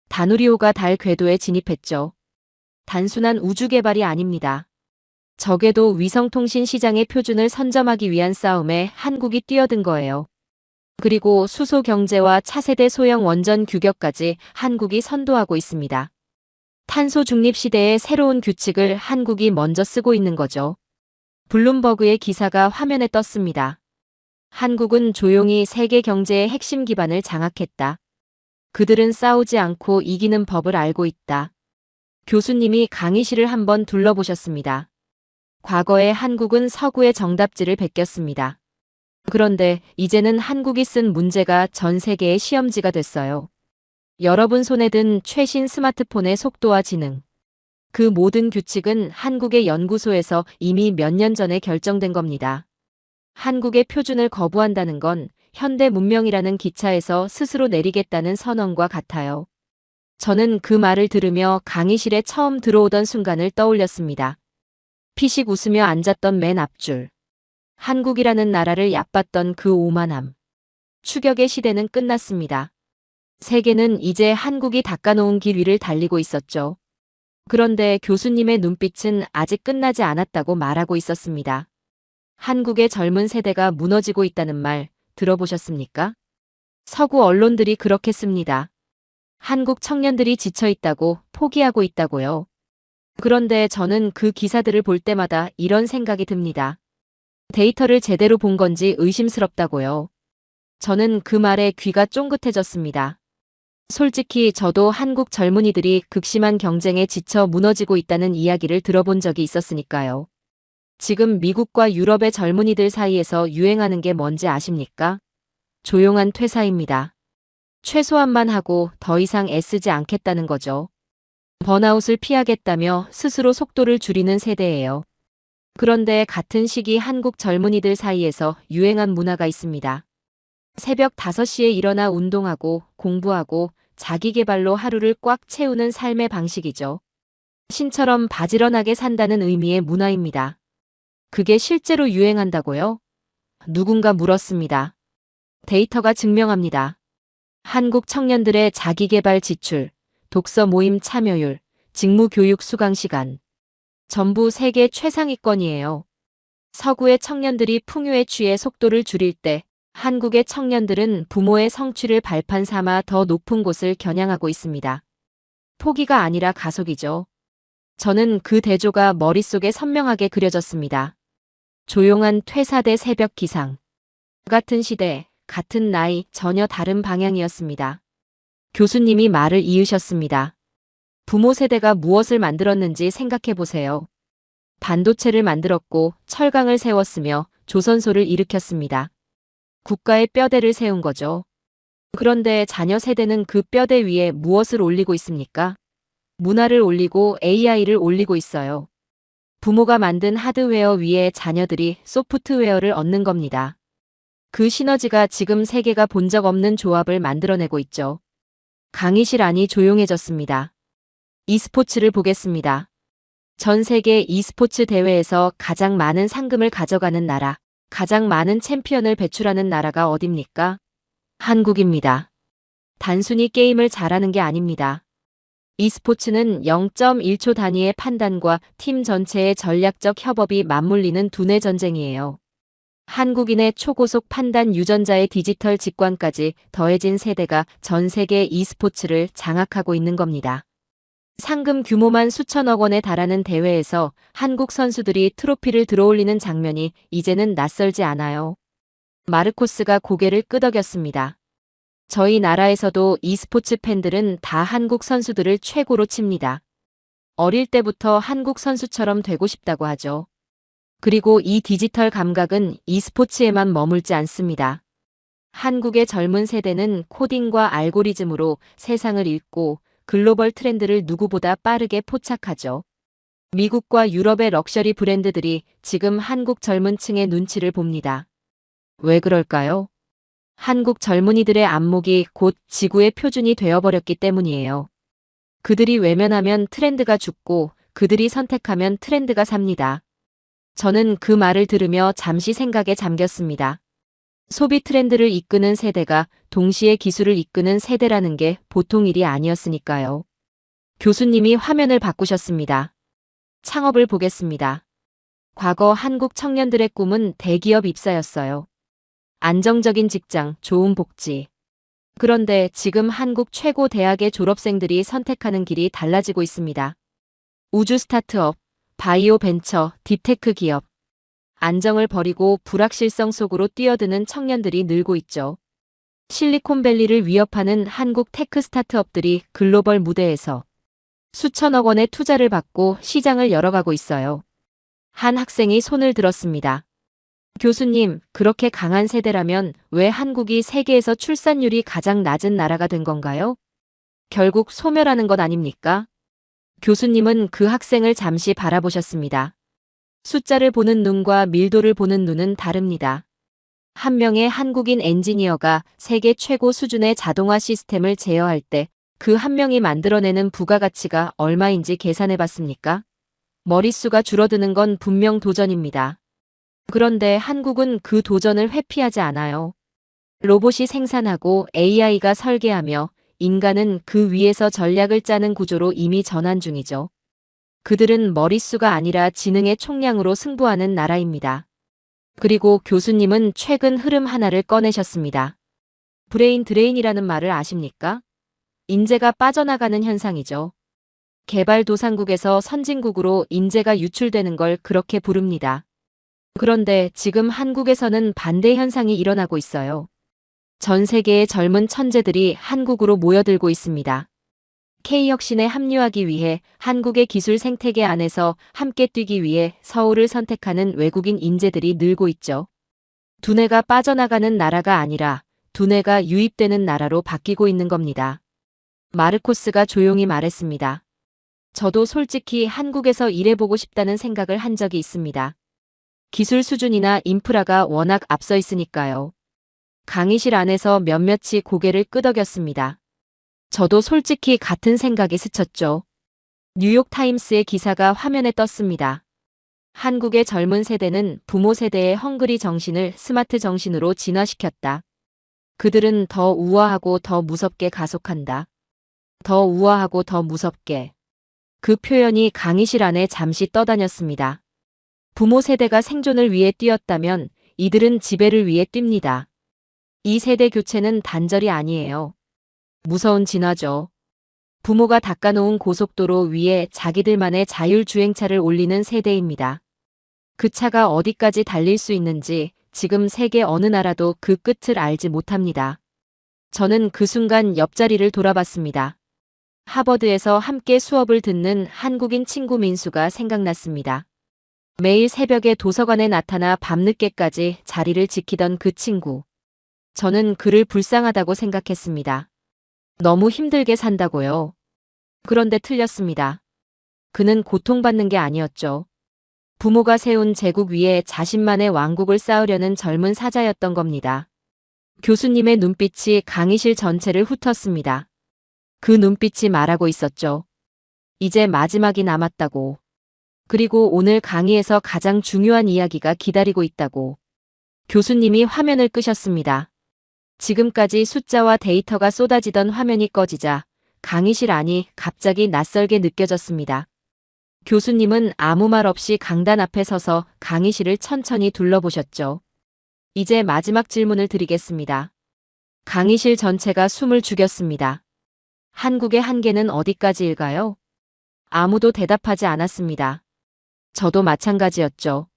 다누리호가 달 궤도에 진입했죠. 단순한 우주 개발이 아닙니다. 적에도 위성통신 시장의 표준을 선점하기 위한 싸움에 한국이 뛰어든 거예요. 그리고 수소 경제와 차세대 소형 원전 규격까지 한국이 선도하고 있습니다. 탄소 중립 시대의 새로운 규칙을 한국이 먼저 쓰고 있는 거죠. 블룸버그의 기사가 화면에 떴습니다. 한국은 조용히 세계 경제의 핵심 기반을 장악했다. 그들은 싸우지 않고 이기는 법을 알고 있다. 교수님이 강의실을 한번 둘러보셨습니다. 과거에 한국은 서구의 정답지를 베꼈습니다. 그런데 이제는 한국이 쓴 문제가 전 세계의 시험지가 됐어요. 여러분 손에 든 최신 스마트폰의 속도와 지능. 그 모든 규칙은 한국의 연구소에서 이미 몇 년 전에 결정된 겁니다. 한국의 표준을 거부한다는 건 현대 문명이라는 기차에서 스스로 내리겠다는 선언과 같아요. 저는 그 말을 들으며 강의실에 처음 들어오던 순간을 떠올렸습니다. 피식 웃으며 앉았던 맨 앞줄. 한국이라는 나라를 얕봤던 그 오만함. 추격의 시대는 끝났습니다. 세계는 이제 한국이 닦아놓은 길 위를 달리고 있었죠. 그런데 교수님의 눈빛은 아직 끝나지 않았다고 말하고 있었습니다. 한국의 젊은 세대가 무너지고 있다는 말 들어보셨습니까? 서구 언론들이 그렇게 씁니다. 한국 청년들이 지쳐있다고, 포기하고 있다고요. 그런데 저는 그 기사들을 볼 때마다 이런 생각이 듭니다. 데이터를 제대로 본 건지 의심스럽다고요. 저는 그 말에 귀가 쫑긋해졌습니다. 솔직히 저도 한국 젊은이들이 극심한 경쟁에 지쳐 무너지고 있다는 이야기를 들어본 적이 있었으니까요. 지금 미국과 유럽의 젊은이들 사이에서 유행하는 게 뭔지 아십니까? 조용한 퇴사입니다. 최소한만 하고 더 이상 애쓰지 않겠다는 거죠. 번아웃을 피하겠다며 스스로 속도를 줄이는 세대예요. 그런데 같은 시기 한국 젊은이들 사이에서 유행한 문화가 있습니다. 새벽 5시에 일어나 운동하고 공부하고 자기계발로 하루를 꽉 채우는 삶의 방식이죠. 신처럼 바지런하게 산다는 의미의 문화입니다. 그게 실제로 유행한다고요? 누군가 물었습니다. 데이터가 증명합니다. 한국 청년들의 자기계발 지출, 독서 모임 참여율, 직무교육 수강 시간. 전부 세계 최상위권이에요. 서구의 청년들이 풍요에 취해 속도를 줄일 때 한국의 청년들은 부모의 성취를 발판 삼아 더 높은 곳을 겨냥하고 있습니다. 포기가 아니라 가속이죠. 저는 그 대조가 머릿속에 선명하게 그려졌습니다. 조용한 퇴사 대 새벽 기상. 같은 시대, 같은 나이, 전혀 다른 방향이었습니다. 교수님이 말을 이으셨습니다. 부모 세대가 무엇을 만들었는지 생각해 보세요. 반도체를 만들었고 철강을 세웠으며 조선소를 일으켰습니다. 국가의 뼈대를 세운 거죠. 그런데 자녀 세대는 그 뼈대 위에 무엇을 올리고 있습니까? 문화를 올리고 AI를 올리고 있어요. 부모가 만든 하드웨어 위에 자녀들이 소프트웨어를 얻는 겁니다. 그 시너지가 지금 세계가 본 적 없는 조합을 만들어내고 있죠. 강의실 안이 조용해졌습니다. e스포츠를 보겠습니다. 전 세계 e스포츠 대회에서 가장 많은 상금을 가져가는 나라, 가장 많은 챔피언을 배출하는 나라가 어딥니까? 한국입니다. 단순히 게임을 잘하는 게 아닙니다. e스포츠는 0.1초 단위의 판단과 팀 전체의 전략적 협업이 맞물리는 두뇌 전쟁이에요. 한국인의 초고속 판단 유전자의 디지털 직관까지 더해진 세대가 전 세계 e스포츠를 장악하고 있는 겁니다. 상금 규모만 수천억 원에 달하는 대회에서 한국 선수들이 트로피를 들어올리는 장면이 이제는 낯설지 않아요. 마르코스가 고개를 끄덕였습니다. 저희 나라에서도 e스포츠 팬들은 다 한국 선수들을 최고로 칩니다. 어릴 때부터 한국 선수처럼 되고 싶다고 하죠. 그리고 이 디지털 감각은 e스포츠에만 머물지 않습니다. 한국의 젊은 세대는 코딩과 알고리즘으로 세상을 읽고 글로벌 트렌드를 누구보다 빠르게 포착하죠. 미국과 유럽의 럭셔리 브랜드들이 지금 한국 젊은 층의 눈치를 봅니다. 왜 그럴까요? 한국 젊은이들의 안목이 곧 지구의 표준이 되어버렸기 때문이에요. 그들이 외면하면 트렌드가 죽고 그들이 선택하면 트렌드가 삽니다. 저는 그 말을 들으며 잠시 생각에 잠겼습니다. 소비 트렌드를 이끄는 세대가 동시에 기술을 이끄는 세대라는 게 보통 일이 아니었으니까요. 교수님이 화면을 바꾸셨습니다. 창업을 보겠습니다. 과거 한국 청년들의 꿈은 대기업 입사였어요. 안정적인 직장, 좋은 복지. 그런데 지금 한국 최고 대학의 졸업생들이 선택하는 길이 달라지고 있습니다. 우주 스타트업, 바이오 벤처, 딥테크 기업. 안정을 버리고 불확실성 속으로 뛰어드는 청년들이 늘고 있죠. 실리콘밸리를 위협하는 한국 테크 스타트업들이 글로벌 무대에서 수천억 원의 투자를 받고 시장을 열어가고 있어요. 한 학생이 손을 들었습니다. 교수님, 그렇게 강한 세대라면 왜 한국이 세계에서 출산율이 가장 낮은 나라가 된 건가요? 결국 소멸하는 것 아닙니까? 교수님은 그 학생을 잠시 바라보셨습니다. 숫자를 보는 눈과 밀도를 보는 눈은 다릅니다. 한 명의 한국인 엔지니어가 세계 최고 수준의 자동화 시스템을 제어할 때 그 한 명이 만들어내는 부가가치가 얼마인지 계산해 봤습니까? 머릿수가 줄어드는 건 분명 도전입니다. 그런데 한국은 그 도전을 회피하지 않아요. 로봇이 생산하고 AI가 설계하며 인간은 그 위에서 전략을 짜는 구조로 이미 전환 중이죠. 그들은 머릿수가 아니라 지능의 총량으로 승부하는 나라입니다. 그리고 교수님은 최근 흐름 하나를 꺼내셨습니다. 브레인 드레인이라는 말을 아십니까? 인재가 빠져나가는 현상이죠. 개발도상국에서 선진국으로 인재가 유출되는 걸 그렇게 부릅니다. 그런데 지금 한국에서는 반대 현상이 일어나고 있어요. 전 세계의 젊은 천재들이 한국으로 모여들고 있습니다. K혁신에 합류하기 위해 한국의 기술 생태계 안에서 함께 뛰기 위해 서울을 선택하는 외국인 인재들이 늘고 있죠. 두뇌가 빠져나가는 나라가 아니라 두뇌가 유입되는 나라로 바뀌고 있는 겁니다. 마르코스가 조용히 말했습니다. 저도 솔직히 한국에서 일해보고 싶다는 생각을 한 적이 있습니다. 기술 수준이나 인프라가 워낙 앞서 있으니까요. 강의실 안에서 몇몇이 고개를 끄덕였습니다. 저도 솔직히 같은 생각이 스쳤죠. 뉴욕타임스의 기사가 화면에 떴습니다. 한국의 젊은 세대는 부모 세대의 헝그리 정신을 스마트 정신으로 진화시켰다. 그들은 더 우아하고 더 무섭게 가속한다. 더 우아하고 더 무섭게. 그 표현이 강의실 안에 잠시 떠다녔습니다. 부모 세대가 생존을 위해 뛰었다면 이들은 지배를 위해 뜁니다. 이 세대 교체는 단절이 아니에요. 무서운 진화죠. 부모가 닦아놓은 고속도로 위에 자기들만의 자율주행차를 올리는 세대입니다. 그 차가 어디까지 달릴 수 있는지 지금 세계 어느 나라도 그 끝을 알지 못합니다. 저는 그 순간 옆자리를 돌아봤습니다. 하버드에서 함께 수업을 듣는 한국인 친구 민수가 생각났습니다. 매일 새벽에 도서관에 나타나 밤늦게까지 자리를 지키던 그 친구. 저는 그를 불쌍하다고 생각했습니다. 너무 힘들게 산다고요. 그런데 틀렸습니다. 그는 고통받는 게 아니었죠. 부모가 세운 제국 위에 자신만의 왕국을 쌓으려는 젊은 사자였던 겁니다. 교수님의 눈빛이 강의실 전체를 훑었습니다. 그 눈빛이 말하고 있었죠. 이제 마지막이 남았다고. 그리고 오늘 강의에서 가장 중요한 이야기가 기다리고 있다고. 교수님이 화면을 끄셨습니다. 지금까지 숫자와 데이터가 쏟아지던 화면이 꺼지자 강의실 안이 갑자기 낯설게 느껴졌습니다. 교수님은 아무 말 없이 강단 앞에 서서 강의실을 천천히 둘러보셨죠. 이제 마지막 질문을 드리겠습니다. 강의실 전체가 숨을 죽였습니다. 한국의 한계는 어디까지일까요? 아무도 대답하지 않았습니다. 저도 마찬가지였죠.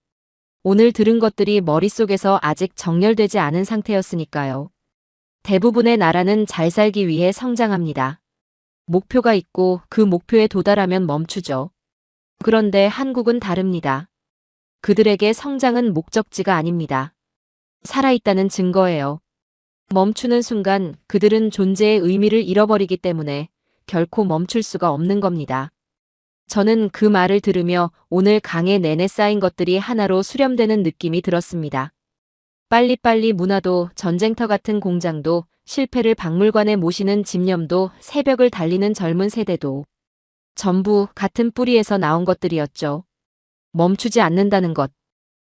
오늘 들은 것들이 머릿속에서 아직 정렬되지 않은 상태였으니까요. 대부분의 나라는 잘 살기 위해 성장합니다. 목표가 있고 그 목표에 도달하면 멈추죠. 그런데 한국은 다릅니다. 그들에게 성장은 목적지가 아닙니다. 살아있다는 증거예요. 멈추는 순간 그들은 존재의 의미를 잃어버리기 때문에 결코 멈출 수가 없는 겁니다. 저는 그 말을 들으며 오늘 강의 내내 쌓인 것들이 하나로 수렴되는 느낌이 들었습니다. 빨리빨리 문화도 전쟁터 같은 공장도 실패를 박물관에 모시는 집념도 새벽을 달리는 젊은 세대도 전부 같은 뿌리에서 나온 것들이었죠. 멈추지 않는다는 것.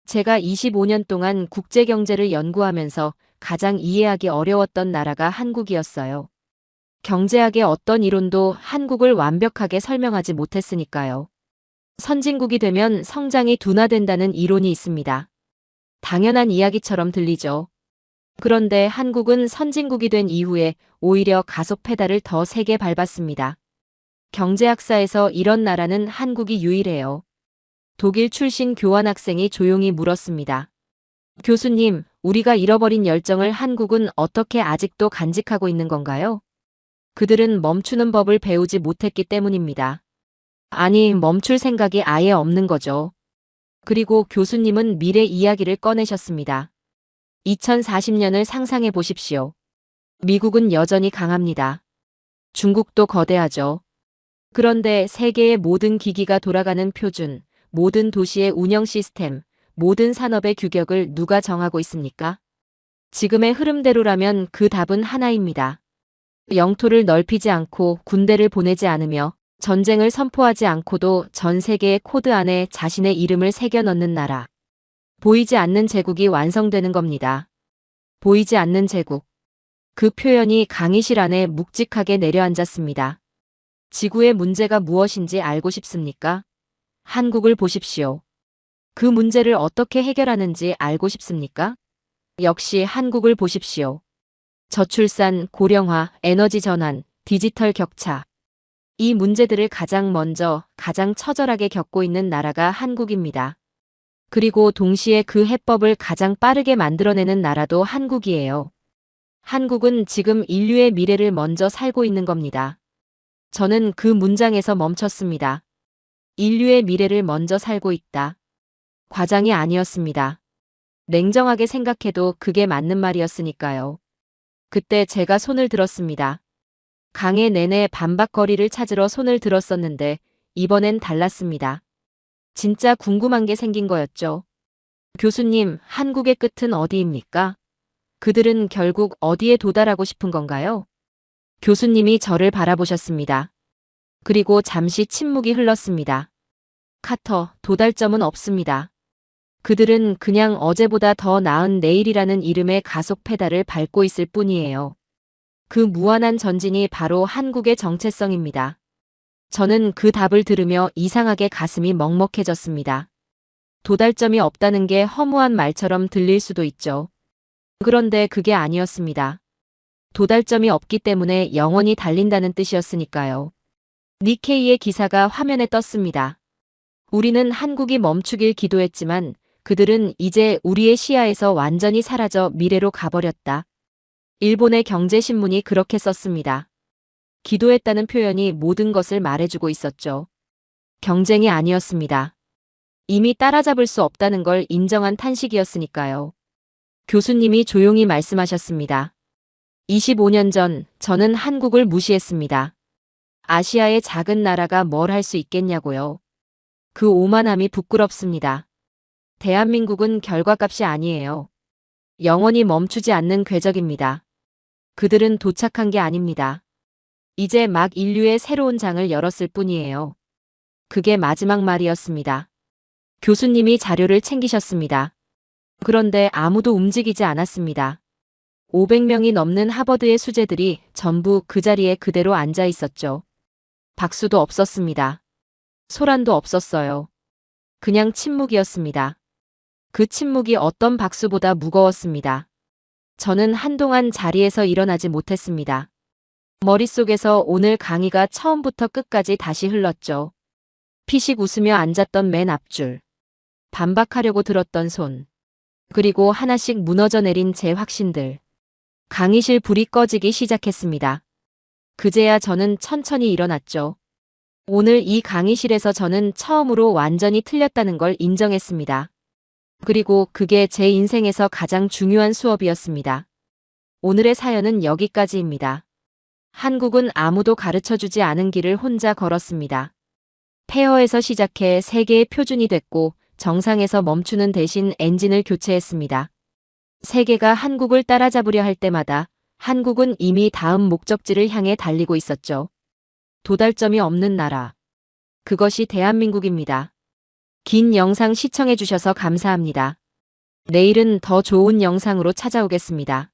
제가 25년 동안 국제경제를 연구하면서 가장 이해하기 어려웠던 나라가 한국이었어요. 경제학의 어떤 이론도 한국을 완벽하게 설명하지 못했으니까요. 선진국이 되면 성장이 둔화된다는 이론이 있습니다. 당연한 이야기처럼 들리죠. 그런데 한국은 선진국이 된 이후에 오히려 가속 페달을 더 세게 밟았습니다. 경제학사에서 이런 나라는 한국이 유일해요. 독일 출신 교환학생이 조용히 물었습니다. 교수님, 우리가 잃어버린 열정을 한국은 어떻게 아직도 간직하고 있는 건가요? 그들은 멈추는 법을 배우지 못했기 때문입니다. 아니, 멈출 생각이 아예 없는 거죠. 그리고 교수님은 미래 이야기를 꺼내셨습니다. 2040년을 상상해 보십시오. 미국은 여전히 강합니다. 중국도 거대하죠. 그런데 세계의 모든 기기가 돌아가는 표준, 모든 도시의 운영 시스템, 모든 산업의 규격을 누가 정하고 있습니까? 지금의 흐름대로라면 그 답은 하나입니다. 영토를 넓히지 않고 군대를 보내지 않으며 전쟁을 선포하지 않고도 전 세계의 코드 안에 자신의 이름을 새겨 넣는 나라. 보이지 않는 제국이 완성되는 겁니다. 보이지 않는 제국. 그 표현이 강의실 안에 묵직하게 내려앉았습니다. 지구의 문제가 무엇인지 알고 싶습니까? 한국을 보십시오. 그 문제를 어떻게 해결하는지 알고 싶습니까? 역시 한국을 보십시오. 저출산, 고령화, 에너지 전환, 디지털 격차. 이 문제들을 가장 먼저, 가장 처절하게 겪고 있는 나라가 한국입니다. 그리고 동시에 그 해법을 가장 빠르게 만들어내는 나라도 한국이에요. 한국은 지금 인류의 미래를 먼저 살고 있는 겁니다. 저는 그 문장에서 멈췄습니다. 인류의 미래를 먼저 살고 있다. 과장이 아니었습니다. 냉정하게 생각해도 그게 맞는 말이었으니까요. 그때 제가 손을 들었습니다. 강의 내내 반박거리를 찾으러 손을 들었었는데 이번엔 달랐습니다. 진짜 궁금한 게 생긴 거였죠. 교수님, 한국의 끝은 어디입니까? 그들은 결국 어디에 도달하고 싶은 건가요? 교수님이 저를 바라보셨습니다. 그리고 잠시 침묵이 흘렀습니다. 카터, 도달점은 없습니다. 그들은 그냥 어제보다 더 나은 내일이라는 이름의 가속 페달을 밟고 있을 뿐이에요. 그 무한한 전진이 바로 한국의 정체성입니다. 저는 그 답을 들으며 이상하게 가슴이 먹먹해졌습니다. 도달점이 없다는 게 허무한 말처럼 들릴 수도 있죠. 그런데 그게 아니었습니다. 도달점이 없기 때문에 영원히 달린다는 뜻이었으니까요. 니케이의 기사가 화면에 떴습니다. 우리는 한국이 멈추길 기도했지만 그들은 이제 우리의 시야에서 완전히 사라져 미래로 가버렸다. 일본의 경제신문이 그렇게 썼습니다. 기도했다는 표현이 모든 것을 말해주고 있었죠. 경쟁이 아니었습니다. 이미 따라잡을 수 없다는 걸 인정한 탄식이었으니까요. 교수님이 조용히 말씀하셨습니다. 25년 전 저는 한국을 무시했습니다. 아시아의 작은 나라가 뭘 할 수 있겠냐고요. 그 오만함이 부끄럽습니다. 대한민국은 결과값이 아니에요. 영원히 멈추지 않는 궤적입니다. 그들은 도착한 게 아닙니다. 이제 막 인류의 새로운 장을 열었을 뿐이에요. 그게 마지막 말이었습니다. 교수님이 자료를 챙기셨습니다. 그런데 아무도 움직이지 않았습니다. 500명이 넘는 하버드의 수재들이 전부 그 자리에 그대로 앉아 있었죠. 박수도 없었습니다. 소란도 없었어요. 그냥 침묵이었습니다. 그 침묵이 어떤 박수보다 무거웠습니다. 저는 한동안 자리에서 일어나지 못했습니다. 머릿속에서 오늘 강의가 처음부터 끝까지 다시 흘렀죠. 피식 웃으며 앉았던 맨 앞줄. 반박하려고 들었던 손. 그리고 하나씩 무너져 내린 제 확신들. 강의실 불이 꺼지기 시작했습니다. 그제야 저는 천천히 일어났죠. 오늘 이 강의실에서 저는 처음으로 완전히 틀렸다는 걸 인정했습니다. 그리고 그게 제 인생에서 가장 중요한 수업이었습니다. 오늘의 사연은 여기까지입니다. 한국은 아무도 가르쳐주지 않은 길을 혼자 걸었습니다. 폐허에서 시작해 세계의 표준이 됐고 정상에서 멈추는 대신 엔진을 교체했습니다. 세계가 한국을 따라잡으려 할 때마다 한국은 이미 다음 목적지를 향해 달리고 있었죠. 도달점이 없는 나라. 그것이 대한민국입니다. 긴 영상 시청해주셔서 감사합니다. 내일은 더 좋은 영상으로 찾아오겠습니다.